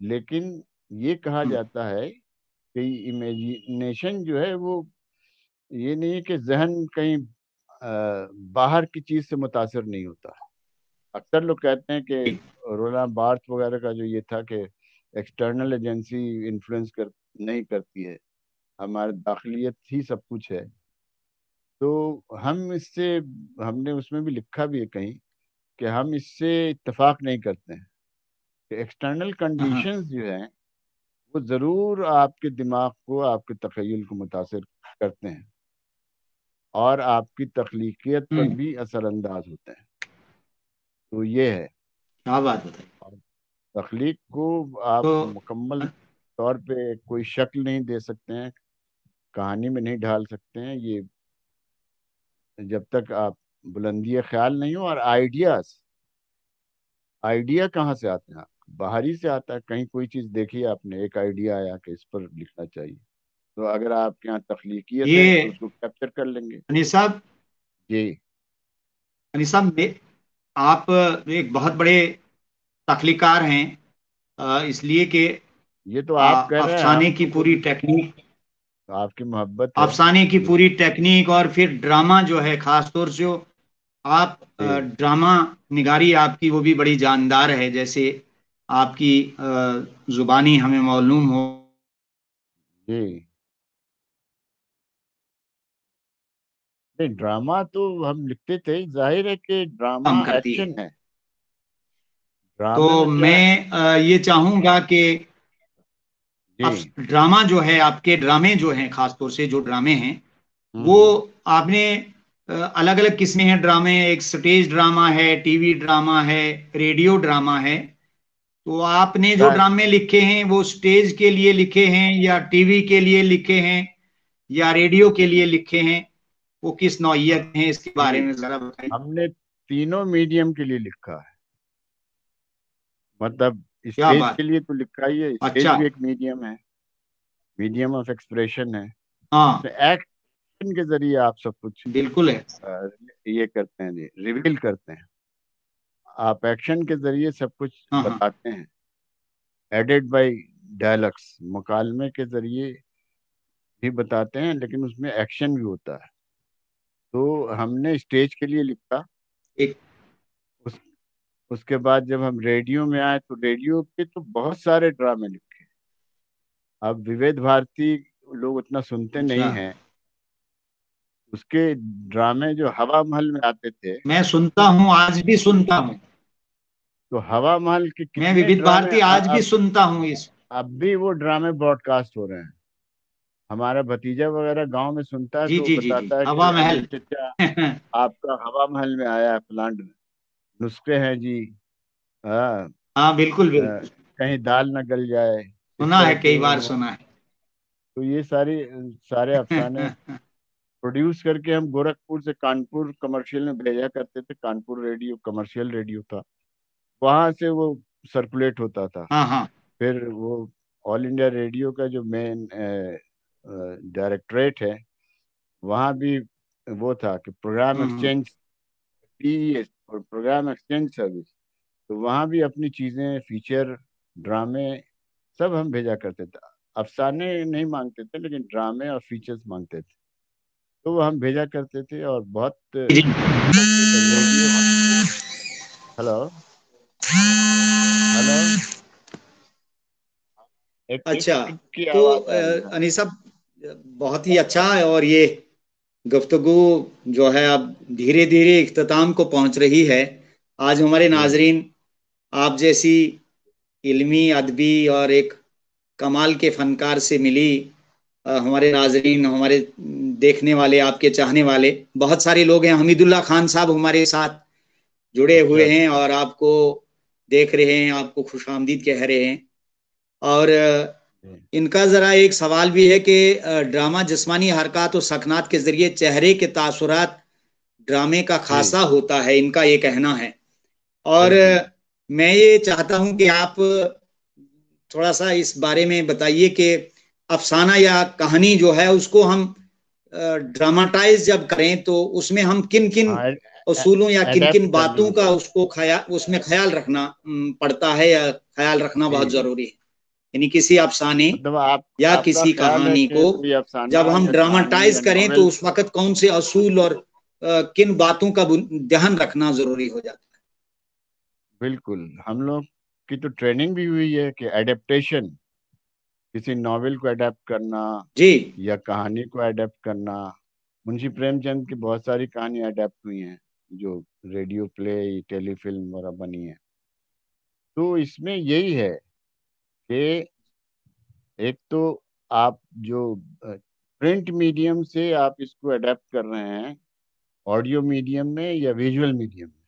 لیکن یہ کہا ہوں جاتا ہے کہ امیجنیشن جو ہے وہ یہ نہیں ہے کہ ذہن کہیں باہر کی چیز سے متاثر نہیں ہوتا ہے۔ اکثر لوگ کہتے ہیں کہ رولاں بارتھ وغیرہ کا جو یہ تھا کہ ایکسٹرنل ایجنسی انفلوئنس نہیں کرتی ہے، ہمارے داخلیت ہی سب کچھ ہے، تو ہم نے اس میں بھی لکھا بھی ہے کہیں کہ ہم اس سے اتفاق نہیں کرتے ہیں کہ ایکسٹرنل ہاں کنڈیشنز جو ہیں وہ ضرور آپ کے دماغ کو، آپ کے تخیل کو متاثر کرتے ہیں اور آپ کی تخلیقیت پر ہوں بھی اثر انداز ہوتے ہیں، تو یہ ہے۔ کیا بات بتائی۔ اور تخلیق کو آپ تو مکمل طور پہ کوئی شکل نہیں دے سکتے ہیں، کہانی میں نہیں ڈھال سکتے ہیں، یہ جب تک آپ بلندی خیال نہیں ہو، اور آئیڈیا کہاں سے آتے ہیں؟ باہری سے آتا ہے، کہیں کوئی چیز دیکھی آپ نے، ایک آئیڈیا آیا کہ اس پر لکھنا چاہیے، تو اگر آپ کے یہاں تخلیقیت ہے تو یہ اس کو کیپچر کر لیں گے۔ انیس صاحب، جی انیس صاحب آپ ایک بہت بڑے تخلیقار ہیں، اس لیے کہ یہ تو آپ کہہ رہے ہیں، افسانے کی پوری ٹیکنیک، آپ کی محبت ہے افسانے کی پوری ٹیکنیک، اور پھر ڈرامہ جو ہے خاص طور سے آپ ڈرامہ نگاری آپ کی وہ بھی بڑی جاندار ہے، جیسے آپ کی زبانی ہمیں معلوم ہو. جی. نہیں، ڈرامہ تو ہم لکھتے تھے، ظاہر ہے کہ ڈرامہ کام کرتی ہے. ایکشن ہے. تو ڈرامے میں کیا ہے؟ میں یہ چاہوں گا کہ جی. ڈرامہ جو ہے، آپ کے ڈرامے جو ہیں، خاص طور سے جو ڈرامے ہیں وہ آپ نے الگ الگ قسمیں ہیں ڈرامے، ایک سٹیج ڈرامہ ہے، ٹی وی ڈرامہ ہے، ریڈیو ڈرامہ ہے. تو آپ نے جو ڈرامے لکھے ہیں وہ سٹیج کے لیے لکھے ہیں یا ٹی وی کے لیے لکھے ہیں یا ریڈیو کے لیے لکھے ہیں؟ وہ کس نوعیت ہیں، اس کے بارے میں ذرا بتائیں. ہم نے تینوں میڈیم کے لیے لکھا ہے. مطلب کیا اسٹیج بات. کے لیے تو لکھا ہی ہے، اسٹیج اچھا. بھی ایک میڈیم ہے، میڈیم آف ایکسپریشن ہے. ہاں ایکشن کے ذریعے آپ سب کچھ بالکل ہے. یہ کرتے ہیں، ریویل کرتے ہیں. آپ ایکشن کے ذریعے سب کچھ ہاں ہاں. بتاتے ہیں، ایڈیڈ بائی ڈائلاگس، مکالمے کے ذریعے بھی بتاتے ہیں، لیکن اس میں ایکشن بھی ہوتا ہے. تو ہم نے اسٹیج کے لیے لکھا. ایک اس کے بعد جب ہم ریڈیو میں آئے تو ریڈیو پہ تو بہت سارے ڈرامے لکھے. اب ووید بھارتی لوگ اتنا سنتے اچھا، نہیں ہیں، اس کے ڈرامے جو ہوا محل میں آتے تھے، میں سنتا ہوں، آج بھی سنتا ہوں. تو ہوا محل کے میں کتنے وود ڈرامے بھارتی آج بھی سنتا ہوں. اب بھی وہ ڈرامے براڈ کاسٹ ہو رہے ہیں. ہمارا بھتیجا وغیرہ گاؤں میں سنتا ہے جی تو جی جی جی، بتاتا ہے ہوا کہ محل. انل چچا آپ کا ہوا محل میں آیا ہے پلانٹ میں، نسخے ہیں جی. ہاں ہاں بالکل بالکل، کہیں دال نہ گل جائے، اس سنا طرح ہے، کے کئی بار وہ. سنا ہے. تو یہ سارے افسانے پروڈیوس کر کے ہم گورکھپور سے کانپور کمرشل میں بھیجا کرتے تھے. کانپور ریڈیو کمرشل ریڈیو تھا، وہاں سے وہ سرکولیٹ ہوتا تھا. ہاں ہاں. پھر وہ آل انڈیا ریڈیو کا جو مین ڈائریکٹریٹ ہے، وہاں بھی وہ تھا کہ پروگرام ایکسچینج، پی ایس اور پروگرام ایکسچینج سروس. تو وہاں بھی اپنی چیزیں، فیچر، ڈرامے سب ہم بھیجا کرتے تھے. افسانے نہیں مانگتے تھے، لیکن ڈرامے اور فیچرز مانگتے تھے، تو وہ ہم بھیجا کرتے تھے. اور بہت جی. ریڈیو. ہلو ہلو، ایک اچھا، کی تو آواز آ رہی ہے. انیس صاحب بہت ہی اچھا ہے، اور یہ گفتگو جو ہے اب دھیرے دھیرے اختتام کو پہنچ رہی ہے. آج ہمارے ناظرین آپ جیسی علمی، ادبی اور ایک کمال کے فنکار سے ملی. ہمارے ناظرین، ہمارے دیکھنے والے، آپ کے چاہنے والے بہت سارے لوگ ہیں. حمید اللہ خان صاحب ہمارے ساتھ جڑے اچھا ہوئے ہیں اچھا. اور آپ کو دیکھ رہے ہیں، آپ کو خوش آمدید کہہ رہے ہیں. اور ان کا ذرا ایک سوال بھی ہے کہ ڈرامہ جسمانی حرکات و سکنات کے ذریعے چہرے کے تاثرات ڈرامے کا خاصا ہوتا ہے، ان کا یہ کہنا ہے. اور میں یہ چاہتا ہوں کہ آپ تھوڑا سا اس بارے میں بتائیے کہ افسانہ یا کہانی جو ہے اس کو ہم ڈراماٹائز جب کریں تو اس میں ہم کن کن اصولوں یا کن کن ایڈیپٹ کرنا باتوں کا ہوگا. اس میں خیال رکھنا پڑتا ہے، یا خیال رکھنا بہت ضروری ہے. یعنی کسی افسانے مطلب یا آپ کا کسی خیال ہے کہانی کہ کو کوئی افسانہ جب ہم یا کہانی ڈراماٹائز یا کریں تو ناول. اس وقت کون سے اصول اور کن باتوں کا دھیان رکھنا ضروری ہو جاتا ہے؟ بالکل، ہم لوگ کی تو ٹریننگ بھی ہوئی ہے کہ ایڈیپٹیشن، کسی ناول کو ایڈیپٹ کرنا جی یا کہانی کو ایڈیپٹ کرنا. منشی پریم چند کی بہت ساری کہانی ایڈیپٹ ہوئی ہیں جو ریڈیو پلے، ٹیلی فلم وغیرہ بنی ہیں. تو اس میں یہی ہے کہ ایک تو آپ جو پرنٹ میڈیم سے آپ اس کو ایڈیپٹ کر رہے ہیں آڈیو میڈیم میں یا ویژول میڈیم میں،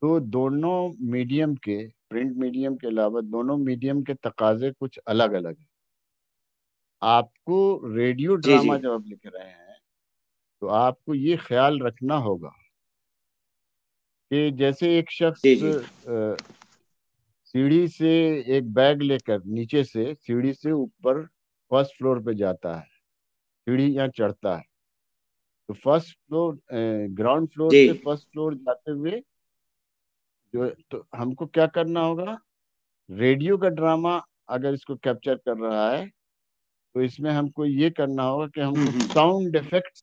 تو دونوں میڈیم کے، پرنٹ میڈیم کے علاوہ دونوں میڈیم کے تقاضے کچھ الگ الگ ہیں. آپ کو ریڈیو جی جی ڈرامہ جب آپ لکھ رہے ہیں تو آپ کو یہ خیال رکھنا ہوگا کہ جیسے ایک شخص جی جی سیڑھی سے ایک بیگ لے کر نیچے سے سیڑھی سے اوپر فرسٹ فلور پہ جاتا ہے، سیڑھی یہاں چڑھتا ہے، تو فرسٹ فلور، گراؤنڈ فلور جی سے فرسٹ فلور جاتے ہوئے جو تو ہم کو کیا کرنا ہوگا، ریڈیو کا ڈرامہ اگر اس کو کیپچر کر رہا ہے تو اس میں ہم کو یہ کرنا ہوگا کہ ہم کو ساؤنڈ افیکٹ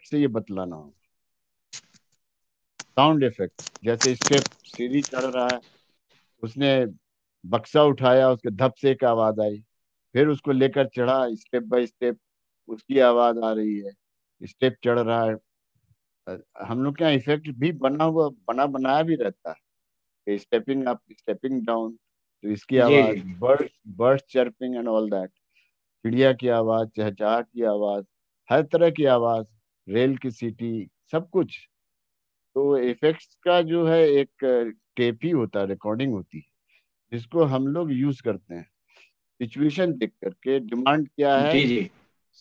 سے یہ بتلانا ہوگا. ساؤنڈ افیکٹ جیسے اسٹیپ سیڑھی چڑھ رہا ہے, اس نے بکسا اٹھایا, اس کے دھپ سے ایک آواز آئی, پھر اس کو لے کر چڑھا, اسٹیپ بائی اسٹیپ اس کی آواز آ رہی ہے, اسٹیپ چڑھ رہا ہے. ہم لوگ کے یہاں افیکٹ بھی بنایا بھی رہتا ہے کہ اسٹیپنگ اپ اسٹیپنگ ڈاؤن, تو اس کی جی آواز, جی bird chirping and all that, چڑیا کی آواز, چہچہاٹ کی آواز, ہر طرح کی آواز, ریل کی سیٹی, سب کچھ. تو ایفیکٹس کا جو ہے ایک ٹیپ ہی ہوتا ہے, ریکارڈنگ ہوتی ہے, جس کو ہم لوگ یوز کرتے ہیں سچویشن دیکھ کر کے. ڈیمانڈ کیا ہے, جی جی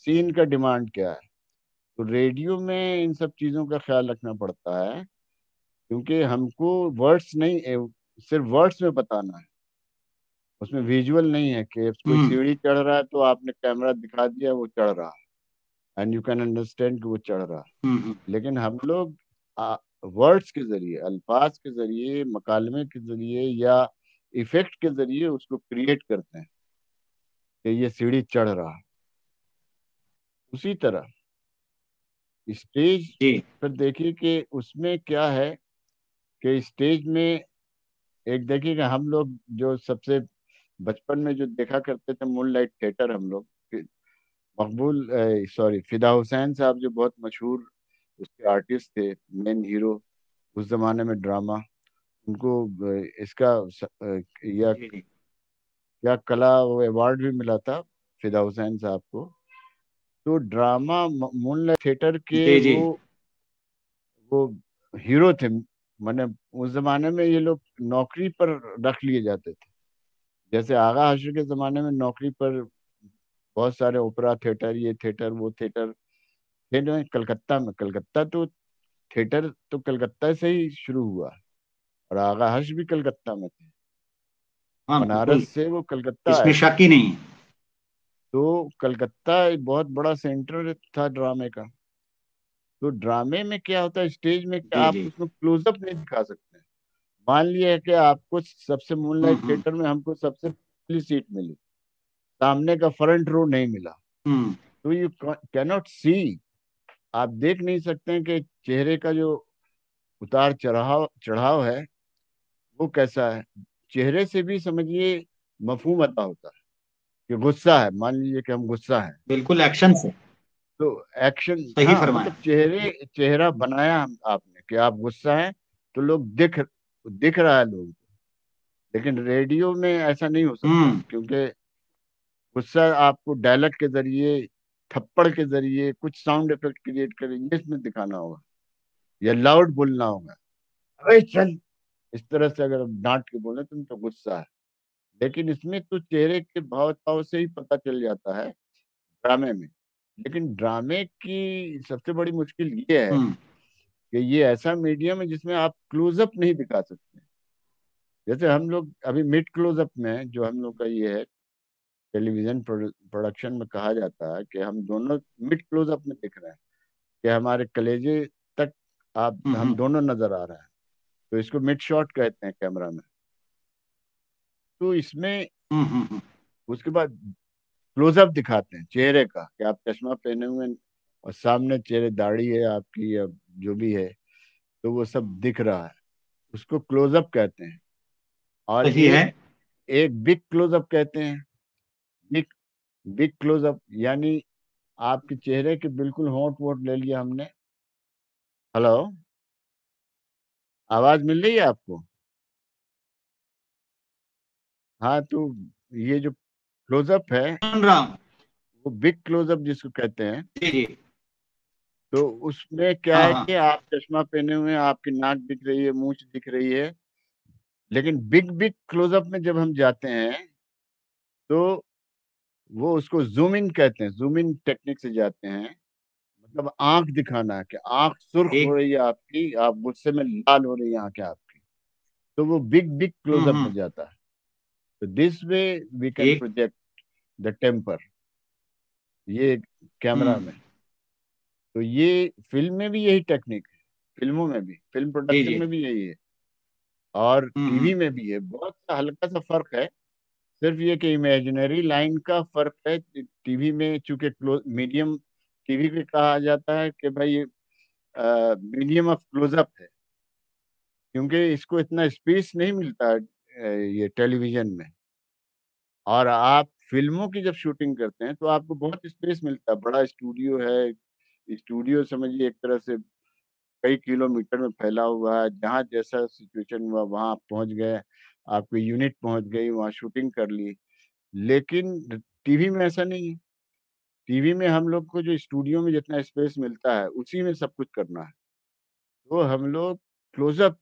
سین کا ڈیمانڈ کیا ہے. تو ریڈیو میں ان سب چیزوں کا خیال رکھنا پڑتا ہے, کیونکہ ہم کو ورڈس نہیں, صرف ورڈس میں بتانا ہے, اس میں ویژول نہیں ہے کہ کوئی سیڑھی چڑھ رہا ہے تو آپ نے کیمرہ دکھا دیا وہ چڑھ رہا ہے, اینڈ یو کین انڈرسٹینڈ کہ وہ چڑھ رہا ہے. لیکن ہم لوگ ورڈس کے ذریعے, الفاظ کے ذریعے, مکالمے کے ذریعے یا ایفیکٹ کے ذریعے اس کو کریٹ کرتے ہیں کہ یہ سیڑھی چڑھ رہا ہے. اسی طرح اسٹیج جی پر دیکھیے کہ اس میں کیا ہے کہ اسٹیج میں ایک دیکھیے کہ ہم لوگ جو سب سے بچپن میں جو دیکھا کرتے تھے مون لائٹ تھیٹر, ہم لوگ مقبول فدا حسین صاحب جو بہت مشہور اس کے آرٹسٹ تھے, مین ہیرو اس زمانے میں ڈرامہ, ان کو اس کا یا جی کیا کلا ایوارڈ بھی ملا تھا فدا حسین صاحب کو. تو ڈرامہ مون لائٹ تھیٹر کے جی جی وہ ہیرو تھے. میں اس زمانے میں یہ لوگ نوکری پر رکھ لیے جاتے تھے, جیسے آغا حشر کے زمانے میں نوکری پر بہت سارے اوپرا تھیٹر, یہ تھیٹر, وہ تھیٹر تھے نا کلکتہ میں. کلکتہ تو تھیٹر تو کلکتہ سے ہی شروع ہوا, اور آغا حشر بھی کلکتہ میں تھے, ہاں بالکل, بنارس سے وہ کلکتہ اس میں آئے تھے. شک ہی نہیں ہے. تو کلکتہ ایک بہت بڑا سینٹر تھا ڈرامے کا. تو ڈرامے میں کیا ہوتا ہے, اسٹیج میں کہ جی آپ جی اس میں کلوز اپ نہیں دکھا سکتے. مان لیا کہ آپ کو سب سے مون لائٹ تھیٹر میں ہم کو سب سے پہلی سیٹ ملی, سامنے کا فرنٹ رو نہیں ملا, تو یو کینوٹ سی, آپ دیکھ نہیں سکتے ہیں کہ چہرے کا جو اتار چڑھاؤ ہے وہ کیسا ہے. چہرے سے بھی سمجھیے مفہوم ادا ہوتا ہے کہ غصہ ہے, مان لیجیے کہ ہم غصہ ہیں بالکل ایکشن سے تو ایکشن, صحیح ہاں فرمایا. مطلب چہرہ بنایا آپ نے کہ آپ غصہ ہیں تو لوگ دکھ رہا ہے لوگوں کو. لیکن ریڈیو میں ایسا نہیں ہو سکتا, کیونکہ غصہ آپ کو ڈائلیکٹ کے ذریعے, تھپڑ کے ذریعے کچھ ساؤنڈ افیکٹ کریٹ کریں گے, اس میں دکھانا ہوگا, یا لاؤڈ بولنا ہوگا, ارے چل, اس طرح سے اگر ڈانٹ کے بولیں تم تو غصہ ہے. لیکن اس میں تو چہرے کے بھاؤ تاؤ سے ہی پتہ چل جاتا ہے ڈرامے میں. لیکن ڈرامے کی سب سے بڑی مشکل یہ ہے کہ یہ ایسا میڈیم ہے جس میں آپ کلوز اپ نہیں دکھا سکتے. جیسے ہم لوگ ابھی مڈ کلوز اپ میں جو ہم لوگ کا یہ ہے ٹیلی ویژن پروڈکشن میں کہا جاتا ہے کہ ہم دونوں مڈ کلوز اپ میں دیکھ رہے ہیں کہ ہمارے کلیجے تک ہم دونوں نظر آ رہے ہیں, تو اس کو مڈ شاٹ کہتے ہیں کیمرہ میں. تو اس میں اس کے بعد کلوز اپ دکھاتے ہیں چہرے کا کہ آپ چشمہ پہنے ہوئے اور سامنے چہرے داڑھی ہے آپ کی یا جو بھی ہے, تو وہ سب دکھ رہا ہے, اس کو کلوز اپ کہتے ہیں. اور صحیح ہے. ایک بگ کلوز اپ کہتے ہیں. بگ کلوز اپ یعنی آپ کے چہرے کے بالکل ہونٹ ووٹ لے لیا ہم نے. ہلو, آواز مل رہی ہے آپ کو؟ ہاں, تو یہ جو کلوز اپ ہے سن رہا ہوں. وہ بگ کلوز اپ جس کو کہتے ہیں. جی جی تو اس میں کیا ہاں ہے ہاں کہ آپ چشمہ پہنے ہوئے ہیں, آپ کی ناک دکھ رہی ہے, مونچھ دکھ رہی ہے. لیکن بگ کلوز اپ میں جب ہم جاتے ہیں تو وہ اس کو زوم ان کہتے ہیں, زوم ان ٹیکنیک سے جاتے ہیں. مطلب آنکھ دکھانا ہے کہ آنکھ سرخ ایک ہو رہی ہے آپ کی, آپ غصے میں لال ہو رہی ہے آنکھیں آپ کی, تو وہ بگ کلوز اپ میں جاتا ہے. تو دس وے وی کین ایک پروجیکٹ دا ٹیمپر, یہ کیمرہ میں. تو یہ فلم میں بھی یہی ٹیکنیک ہے, فلموں میں بھی, فلم جی پروڈکشن جی میں بھی یہی ہے, اور ٹی وی میں بھی ہے. بہت سا ہلکا سا فرق ہے, صرف یہ کہ امیجنری لائن کا فرق ہے. ٹی وی میں چونکہ میڈیم ٹی وی پہ کہا جاتا ہے کہ بھائی میڈیم آف کلوز اپ ہے، کیونکہ اس کو اتنا اسپیس نہیں ملتا یہ ٹیلی ویژن میں. اور آپ فلموں کی جب شوٹنگ کرتے ہیں تو آپ کو بہت اسپیس ملتا ہے. بڑا اسٹوڈیو ہے، اسٹوڈیو سمجھیے ایک طرح سے کئی کلومیٹر میں پھیلا ہوا ہے. جہاں جیسا سچویشن ہوا وہاں آپ پہنچ گئے، آپ کی یونٹ پہنچ گئی، وہاں شوٹنگ کر لی. لیکن ٹی وی میں ایسا نہیں ہے. ٹی وی میں ہم لوگ کو جو اسٹوڈیو میں جتنا اسپیس ملتا ہے اسی میں سب کچھ کرنا ہے. تو ہم لوگ کلوز اپ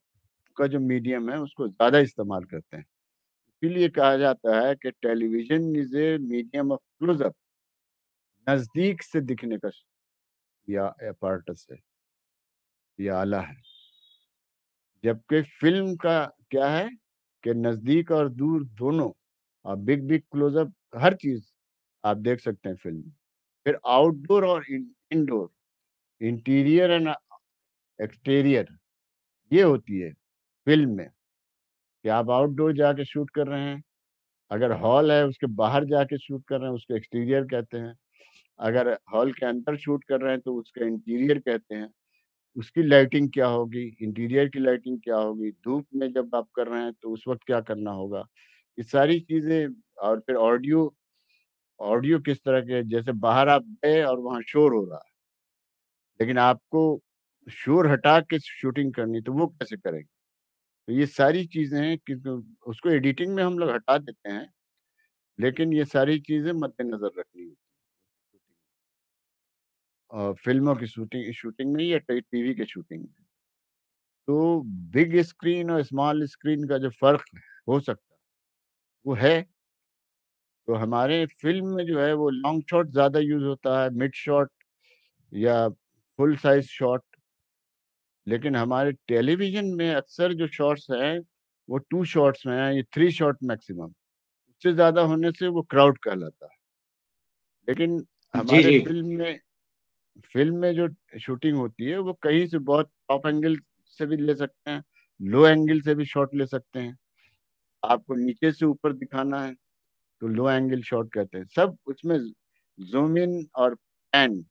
کا جو میڈیم ہے اس کو زیادہ استعمال کرتے ہیں. اسی لیے کہا جاتا ہے کہ television is a medium of close up, نزدیک سے دکھنے کا یا اپارٹس ہے یا آلہ ہے. جبکہ فلم کا کیا ہے کہ نزدیک اور دور دونوں، اور بگ بگ کلوز اپ ہر چیز آپ دیکھ سکتے ہیں فلم میں. پھر آؤٹ ڈور اور انڈور، انٹیریئر اینڈ ایکسٹیریئر، یہ ہوتی ہے فلم میں کہ آپ آؤٹ ڈور جا کے شوٹ کر رہے ہیں. اگر ہال ہے اس کے باہر جا کے شوٹ کر رہے ہیں اس کو ایکسٹیریئر کہتے ہیں. اگر ہال کے اندر شوٹ کر رہے ہیں تو اس کا انٹیریئر کہتے ہیں. اس کی لائٹنگ کیا ہوگی، انٹیریئر کی لائٹنگ کیا ہوگی، دھوپ میں جب آپ کر رہے ہیں تو اس وقت کیا کرنا ہوگا، یہ ساری چیزیں. اور پھر آڈیو کس طرح کے، جیسے باہر آپ گئے اور وہاں شور ہو رہا ہے لیکن آپ کو شور ہٹا کے شوٹنگ کرنی، تو وہ کیسے کریں گے. تو یہ ساری چیزیں ہیں کہ اس کو ایڈیٹنگ میں ہم لوگ ہٹا دیتے ہیں، لیکن یہ ساری چیزیں مد نظر رکھنی ہوتی ہیں فلموں کی شوٹنگ میں یا ٹی وی کے شوٹنگ میں. تو بگ اسکرین اور اسمال اسکرین کا جو فرق ہو سکتا وہ ہے. تو ہمارے فلم میں جو ہے وہ لانگ شاٹ زیادہ یوز ہوتا ہے، مڈ شاٹ یا فل سائز شاٹ. لیکن ہمارے ٹیلی ویژن میں اکثر جو شاٹس ہیں وہ 2 شاٹس میں ہیں، یہ 3 شاٹ میکسیمم. اس سے زیادہ ہونے سے وہ کراؤڈ کہلاتا ہے. لیکن جی ہمارے جی فلم میں جو شوٹنگ ہوتی ہے وہ کہیں سے بہت ٹاپ اینگل سے بھی لے سکتے ہیں، لو اینگل سے بھی شاٹ لے سکتے ہیں. آپ کو نیچے سے اوپر دکھانا ہے تو لو اینگل شاٹ کہتے ہیں. سب اس میں زوم ان اور پین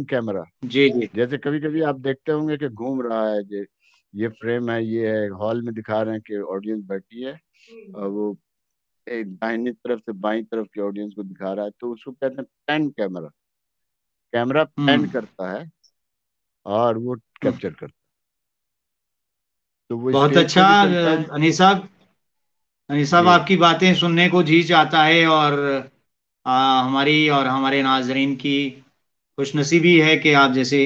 کیمرہ، جی جی جیسے کبھی کبھی آپ دیکھتے ہوں گے کہ گھوم رہا ہے، یہ فریم ہے، یہ ہے، ہال میں دکھا رہے ہیں کہ آڈینس بیٹھی ہے اور وہ ایک داہنی طرف سے بائیں طرف کی آڈینس کو دکھا رہا ہے، تو اس کو کہتے ہیں پین کیمرہ. کیمرہ پین کرتا ہے اور وہ کیپچر کرتا ہے. تو وہ بہت اسٹیج پہ اچھا. بھی چلتا ہے. انیس صاحب جی آپ کی باتیں سننے کو جی چاہتا ہے، اور ہماری اور ہمارے ناظرین کی خوش نصیبی ہے کہ آپ جیسے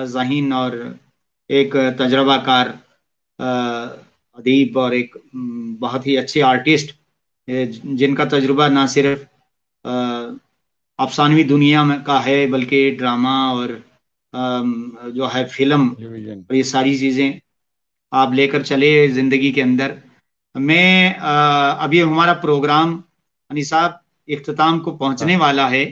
ذہین اور ایک تجربہ کار ادیب اور ایک بہت ہی اچھے آرٹسٹ، جن کا تجربہ نہ صرف افسانوی دنیا میں کا ہے بلکہ ڈرامہ اور جو ہے فلم ٹیلی ویژن. اور یہ ساری چیزیں آپ لے کر چلے زندگی کے اندر. میں ابھی ہمارا پروگرام انیس صاحب اختتام کو ہاں پہنچنے والا ہے.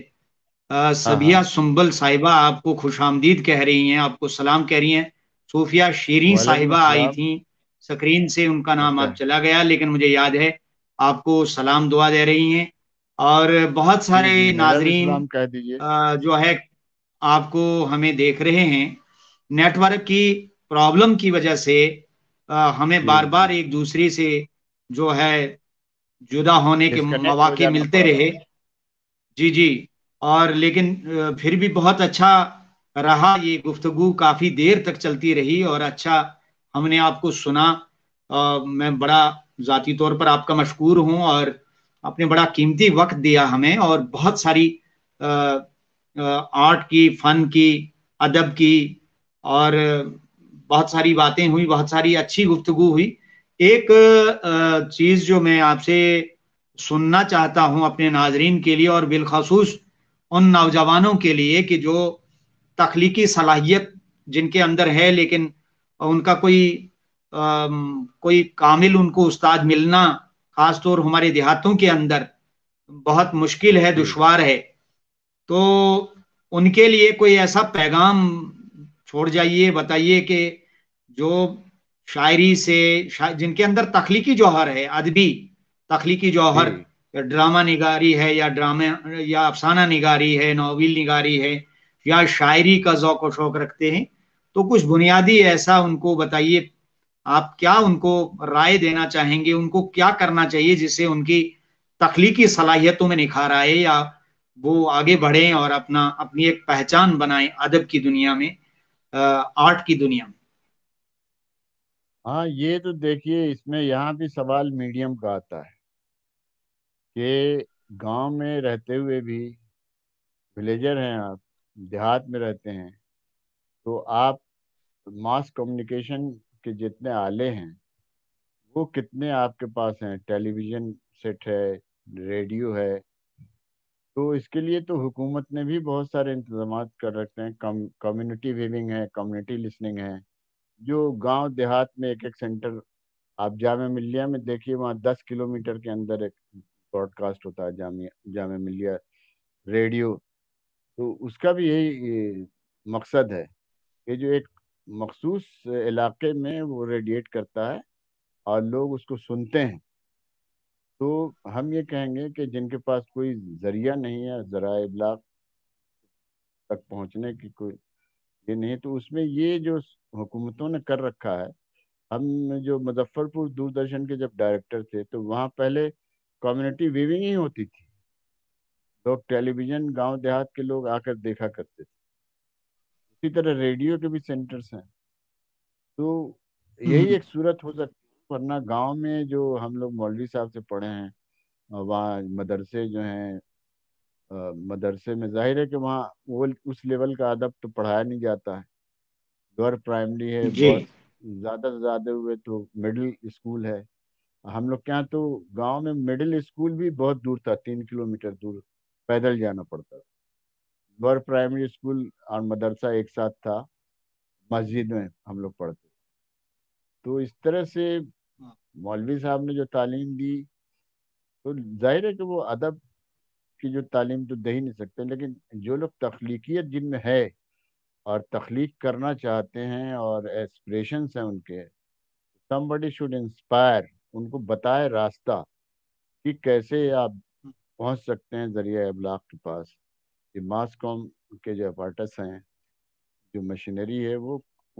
ہاں ہاں سبیہ سنبل صاحبہ آپ کو خوش آمدید کہہ رہی ہیں، آپ کو سلام کہہ رہی ہیں. صوفیہ شیریں وعلیکم صاحبہ آئی السلام. تھیں، سکرین سے ان کا نام اچھا. اب چلا گیا لیکن مجھے یاد ہے آپ کو سلام دعا دے رہی ہیں. اور بہت جی سارے جی میرا بھی ناظرین سلام کہہ دیجیے. جو ہے آپ کو ہمیں دیکھ رہے ہیں. نیٹ ورک کی پرابلم کی وجہ سے ہمیں جی بار بار جی ایک دوسرے سے جو ہے جدا ہونے کے ڈسکنیکٹ ہو مواقع جانا ملتے پڑ رہا رہے. جی جی. اور لیکن پھر بھی بہت اچھا رہا، یہ گفتگو کافی دیر تک چلتی رہی اور اچھا ہم نے آپ کو سنا. میں بڑا ذاتی طور پر آپ کا مشکور ہوں، اور آپ نے بڑا قیمتی وقت دیا ہمیں، اور بہت ساری آرٹ کی، فن کی، ادب کی، اور بہت ساری باتیں ہوئی، بہت ساری اچھی گفتگو ہوئی. ایک چیز جو میں آپ سے سننا چاہتا ہوں اپنے ناظرین کے لیے اور بالخصوص ان نوجوانوں کے لیے کہ جو تخلیقی صلاحیت جن کے اندر ہے لیکن ان کا کوئی کامل ان کو استاد ملنا خاص طور ہمارے دیہاتوں کے اندر بہت مشکل ہے، جی. دشوار ہے. تو ان کے لیے کوئی ایسا پیغام چھوڑ جائیے، بتائیے کہ جو شاعری سے جن کے اندر تخلیقی جوہر ہے، ادبی تخلیقی جوہر جی یا ڈرامہ نگاری ہے یا ڈرامے یا افسانہ نگاری ہے، ناول نگاری ہے یا شاعری کا ذوق و شوق رکھتے ہیں، تو کچھ بنیادی ایسا ان کو بتائیے، آپ کیا ان کو رائے دینا چاہیں گے، ان کو کیا کرنا چاہیے جس سے ان کی تخلیقی صلاحیتوں میں نکھار آئے یا وہ آگے بڑھیں اور اپنی ایک پہچان بنائیں ادب کی دنیا میں، آرٹ کی دنیا میں؟ ہاں، یہ تو دیکھیے اس میں یہاں بھی سوال میڈیم کا آتا ہے کہ گاؤں میں رہتے ہوئے بھی، ولیجر ہیں آپ، دیہات میں رہتے ہیں، تو آپ ماس کمیونیکیشن کے جتنے آلے ہیں وہ کتنے آپ کے پاس ہیں؟ ٹیلی ویژن سیٹ ہے، ریڈیو ہے، تو اس کے لیے تو حکومت نے بھی بہت سارے انتظامات کر رکھتے ہیں، کمیونٹی ویونگ ہے، کمیونٹی لسننگ ہے، جو گاؤں دیہات میں ایک ایک سینٹر، آپ جامعہ ملیہ میں دیکھیے، وہاں 10 کلومیٹر کے اندر ایک براڈ کاسٹ ہوتا ہے جامعہ ملیہ ریڈیو، تو اس کا بھی یہی مقصد ہے کہ جو ایک مخصوص علاقے میں وہ ریڈیٹ کرتا ہے اور لوگ اس کو سنتے ہیں۔ تو ہم یہ کہیں گے کہ جن کے پاس کوئی ذریعہ نہیں ہے، ذرائع ابلاغ تک پہنچنے کی کوئی یہ نہیں، تو اس میں یہ جو حکومتوں نے کر رکھا ہے، ہم جو مظفر پور دوردرشن کے جب ڈائریکٹر تھے تو وہاں پہلے کمیونٹی ویونگ ہی ہوتی تھی، لوگ ٹیلی ویژن گاؤں دیہات کے لوگ آ کر دیکھا کرتے تھے، اسی طرح ریڈیو کے بھی سینٹرز ہیں، تو یہی ایک صورت ہو سکتی ہے، ورنہ گاؤں میں جو ہم لوگ مولوی صاحب سے پڑھے ہیں، وہاں مدرسے جو ہیں، مدرسے میں ظاہر ہے کہ وہاں وہ اس لیول کا ادب تو پڑھایا نہیں جاتا ہے، لوور پرائمری ہے، جی بہت زیادہ سے زیادہ ہوئے تو مڈل اسکول ہے، ہم لوگ کے یہاں تو گاؤں میں مڈل اسکول بھی بہت دور تھا، 3 کلومیٹر دور پیدل جانا پڑتا تھا، لوور پرائمری اسکول اور مدرسہ ایک ساتھ تھا، مسجد میں ہم لوگ پڑھتے، تو اس طرح سے مولوی صاحب نے جو تعلیم دی، تو ظاہر ہے کہ وہ ادب کی جو تعلیم تو دے ہی نہیں سکتے، لیکن جو لوگ تخلیقیت جن میں ہے اور تخلیق کرنا چاہتے ہیں اور ایسپریشنس ہیں ان کے، somebody should inspire، ان کو بتائے راستہ کہ کیسے آپ پہنچ سکتے ہیں ذریعہ ابلاغ کے پاس، یہ ماس کام کے جو اپارٹس ہیں، جو مشینری ہے، وہ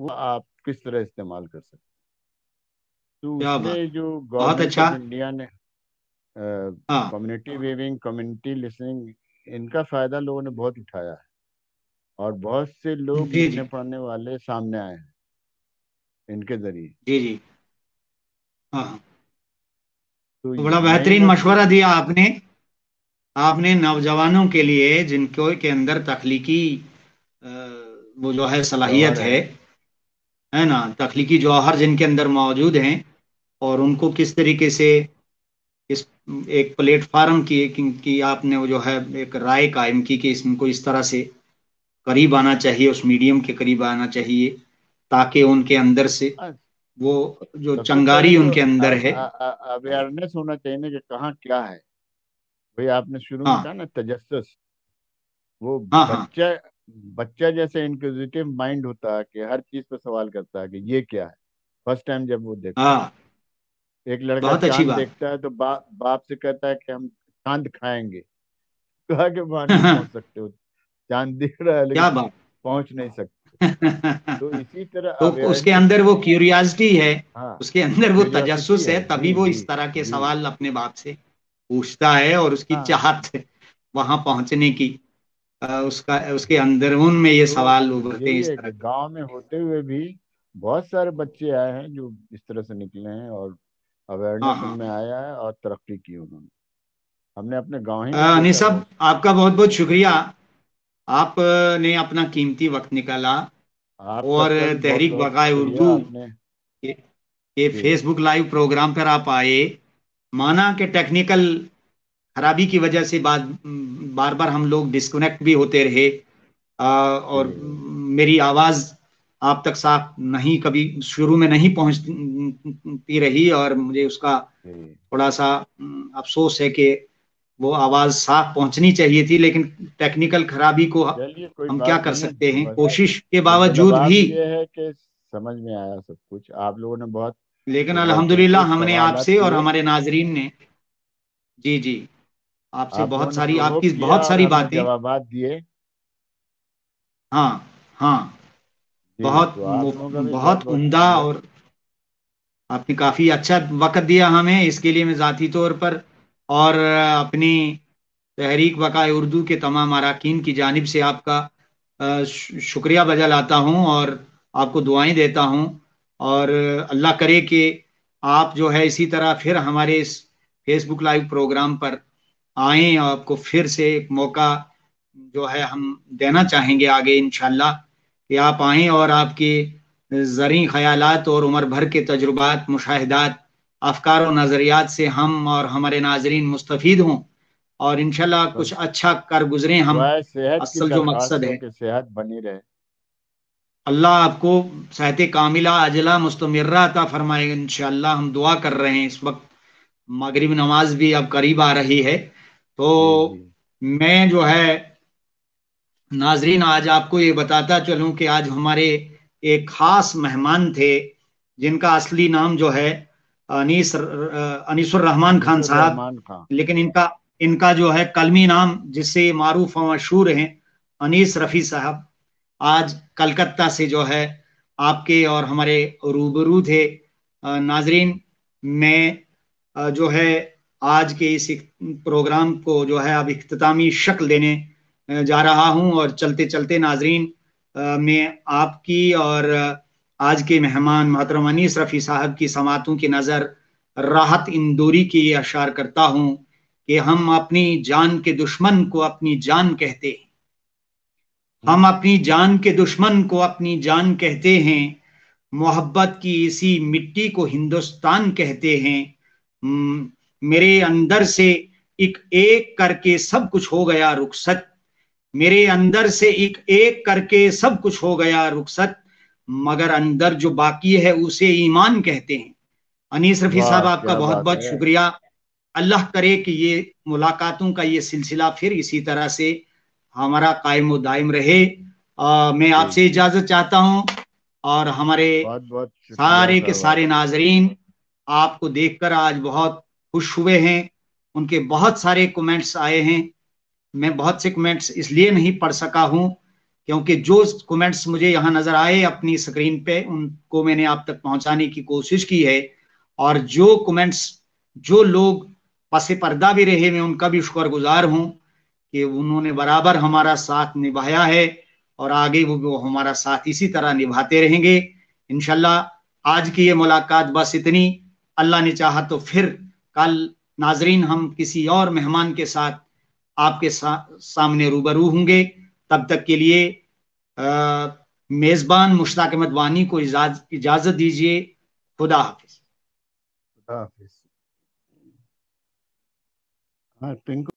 آپ کس طرح استعمال کر سکتے ہیں۔ تو اس کیا میں بات، جو بہت گورنمنٹ اچھا. آف انڈیا نے ہاں کمیونٹی ویونگ، کمیونٹی لسننگ، ان کا فائدہ لوگوں نے بہت اٹھایا ہے، اور بہت سے لوگ جی جی لکھنے پڑھنے والے سامنے آئے ہیں ان کے ذریعے، جی جی. ہاں ہاں. تو تو بڑا نئی بہترین نسل۔ مشورہ دیا آپ نے نوجوانوں کے لیے جن کو کے اندر تخلیقی وہ جو ہے جوہر صلاحیت ہے۔ ہے نا، تخلیقی جوہر جن کے اندر موجود ہیں، اور ان کو کس طریقے سے اس ایک پلیٹ فارم کی آپ نے وہ جو ہے ایک رائے قائم کی کہ ان کو اس طرح سے قریب آنا چاہیے، اس میڈیم کے قریب آنا چاہیے تاکہ ان کے اندر سے وہ جو سب سے پہلے چنگاری تو ان کے اندر ہے. اویئرنیس ہونا چاہیے نا کہ کہاں کیا ہے، بھئی آپ نے شروع میں ہاں کہا نا تجسس، وہ ہاں ہاں. بچہ جیسے انکوزیٹو مائنڈ ہوتا ہے کہ ہر چیز پہ سوال کرتا ہے کہ یہ کیا ہے، فرسٹ ٹائم جب وہ دیکھتا ہاں ہے، ایک لڑکا بہت اچھی چاند بات. دیکھتا ہے تو باپ سے کہتا ہے کہ ہم چاند کھائیں گے، کہا کہ وہاں نہیں پہنچ سکتے ہو، چاند دکھ رہا ہے لیکن کیا بات. پہنچ نہیں سکتے، تو اسی طرح تو اس کے اویئرنیس اندر کے وہ لیے، کیوریازٹی ہے، ہاں اس کے اندر وہ کیوریوسٹی تجسس ہے، ہے، جی تبھی وہ جی اس طرح کے جی، سوال اپنے باپ سے پوچھتا ہے، اور اس کی ہاں، چاہت وہاں پہنچنے کی، اس کے اندرون میں یہ تو سوال ابھرتے ہیں یہی اس ہے طرح کہ کے. گاؤں میں ہوتے ہوئے بھی بہت سارے بچے آئے ہیں جو اس طرح سے نکلے ہیں، اور ہاں اویئرنیس ہاں. ان میں آیا ہے اور ترقی کی انہوں نے، ہم نے اپنے گاؤں ہی میں دیکھا انیس صاحب، بہت۔ آپ کا بہت بہت شکریہ، آپ نے اپنا قیمتی وقت نکالا آپ اور سب کا بھی بہت تحریک بہت بقائے شکریہ، اردو آپ نے کے جی فیس بک لائیو پروگرام پر آپ آئے. مانا کہ ٹیکنیکل خرابی کی وجہ سے بار بار ہم لوگ ڈسکنیکٹ بھی ہوتے رہے، اور جی میری آواز آپ تک صاف نہیں، کبھی شروع میں نہیں پہنچتی رہی، اور مجھے اس کا جی، تھوڑا سا افسوس ہے کہ وہ آواز صاف پہنچنی چاہیے تھی، لیکن ٹیکنیکل خرابی کو چلیے کوئی ہم کیا بات کر نہیں سکتے ہے، ہیں، بس کوشش کے مطلب باوجود آپ بھی. یہ ہے کہ سمجھ میں آیا سب کچھ، آپ لوگوں نے بہت لیکن ابل الحمدللہ پرکش ہم نے آپ سوالات سے اور کیے، ہمارے ناظرین نے جی جی، آپ سے آپ لوگوں بہت نے ساری، آپ پرووک کی کیا بہت اور ساری ہمیں باتیں. جوابات دیے. ہاں ہاں، جی بہت تو آپ لوگوں کا بھی بہت بہت بہت عمدہ، شکریہ. اور آپ نے کافی اچھا وقت دیا ہمیں، اس کے لیے میں ذاتی طور پر اور اپنی تحریک بقائے اردو کے تمام اراکین کی جانب سے آپ کا شکریہ بجا لاتا ہوں اور آپ کو دعائیں دیتا ہوں. اور اللہ کرے کہ آپ جو ہے اسی طرح پھر ہمارے اس فیس بک لائیو پروگرام پر آئیں، اور آپ کو پھر سے ایک موقع جو ہے ہم دینا چاہیں گے آگے انشاءاللہ، کہ آپ آئیں اور آپ کے زرعی خیالات اور عمر بھر کے تجربات، مشاہدات، افکار و نظریات سے ہم اور ہمارے ناظرین مستفید ہوں، اور انشاءاللہ بس کچھ اچھا کر گزریں ہم. دعائے صحت کی اصل جو درخواست مقصد ہو ہے، کہ صحت بنی رہے. اللہ آپ کو صحت کاملہ عاجلہ مستمرہ عطا فرمائے گا انشاءاللہ. ہم دعا کر رہے ہیں، اس وقت مغرب نماز بھی اب قریب آ رہی ہے، تو جی جی میں جو ہے ناظرین آج آپ کو یہ بتاتا چلوں کہ آج ہمارے ایک خاص مہمان تھے، جن کا اصلی نام جو ہے انیس الرحمان انیس خان صاحب، الرحمان خان. لیکن ان کا جو ہے قلمی نام جس سے معروف و مشہور ہیں انیس رفیع صاحب، آج کلکتہ سے جو ہے آپ کے اور ہمارے روبرو تھے. ناظرین، میں جو ہے آج کے اس پروگرام کو جو ہے اب اختتامی شکل دینے جا رہا ہوں، اور چلتے چلتے ناظرین میں آپ کی اور آج کے مہمان محترم انیس رفیع صاحب کی سماعتوں کی نظر راحت اندوری کی یہ اشعار کرتا ہوں کہ ہم اپنی جان کے دشمن کو اپنی جان کہتے ہیں، ہم اپنی جان کے دشمن کو اپنی جان کہتے ہیں، محبت کی اسی مٹی کو ہندوستان کہتے ہیں. میرے اندر سے ایک ایک کر کے سب کچھ ہو گیا رخصت، میرے اندر سے ایک ایک کر کے سب کچھ ہو گیا رخصت، مگر اندر جو باقی ہے اسے ایمان کہتے ہیں. انیس رفیع صاحب، واہ آپ کا کیا بہت بات بہت ہے. شکریہ. اللہ کرے کہ یہ ملاقاتوں کا یہ سلسلہ پھر اسی طرح سے ہمارا قائم و دائم رہے. میں آپ جی سے جی اجازت چاہتا ہوں، اور ہمارے بہت بہت شکریہ سارے کے صاحب. سارے ناظرین آپ کو دیکھ کر آج بہت خوش ہوئے ہیں. ان کے بہت سارے کمنٹس آئے ہیں، میں بہت سے کمنٹس اس لیے نہیں پڑھ سکا ہوں کیونکہ جو کمنٹس مجھے یہاں نظر آئے اپنی سکرین پہ ان کو میں نے آپ تک پہنچانے کی کوشش کی ہے، اور جو کمنٹس جو لوگ پس پردہ بھی رہے میں ان کا بھی شکر گزار ہوں کہ انہوں نے برابر ہمارا ساتھ نبھایا ہے، اور آگے وہ ہمارا ساتھ اسی طرح نبھاتے رہیں گے انشاءاللہ. آج کی یہ ملاقات بس اتنی، اللہ نے چاہا تو پھر کل ناظرین ہم کسی اور مہمان کے ساتھ آپ کے سامنے روبرو ہوں گے. تب تک کے لیے میزبان مشتاق احمد وانی کو اجازت دیجیے. خدا حافظ. خدا حافظ. ہاں ٹنکو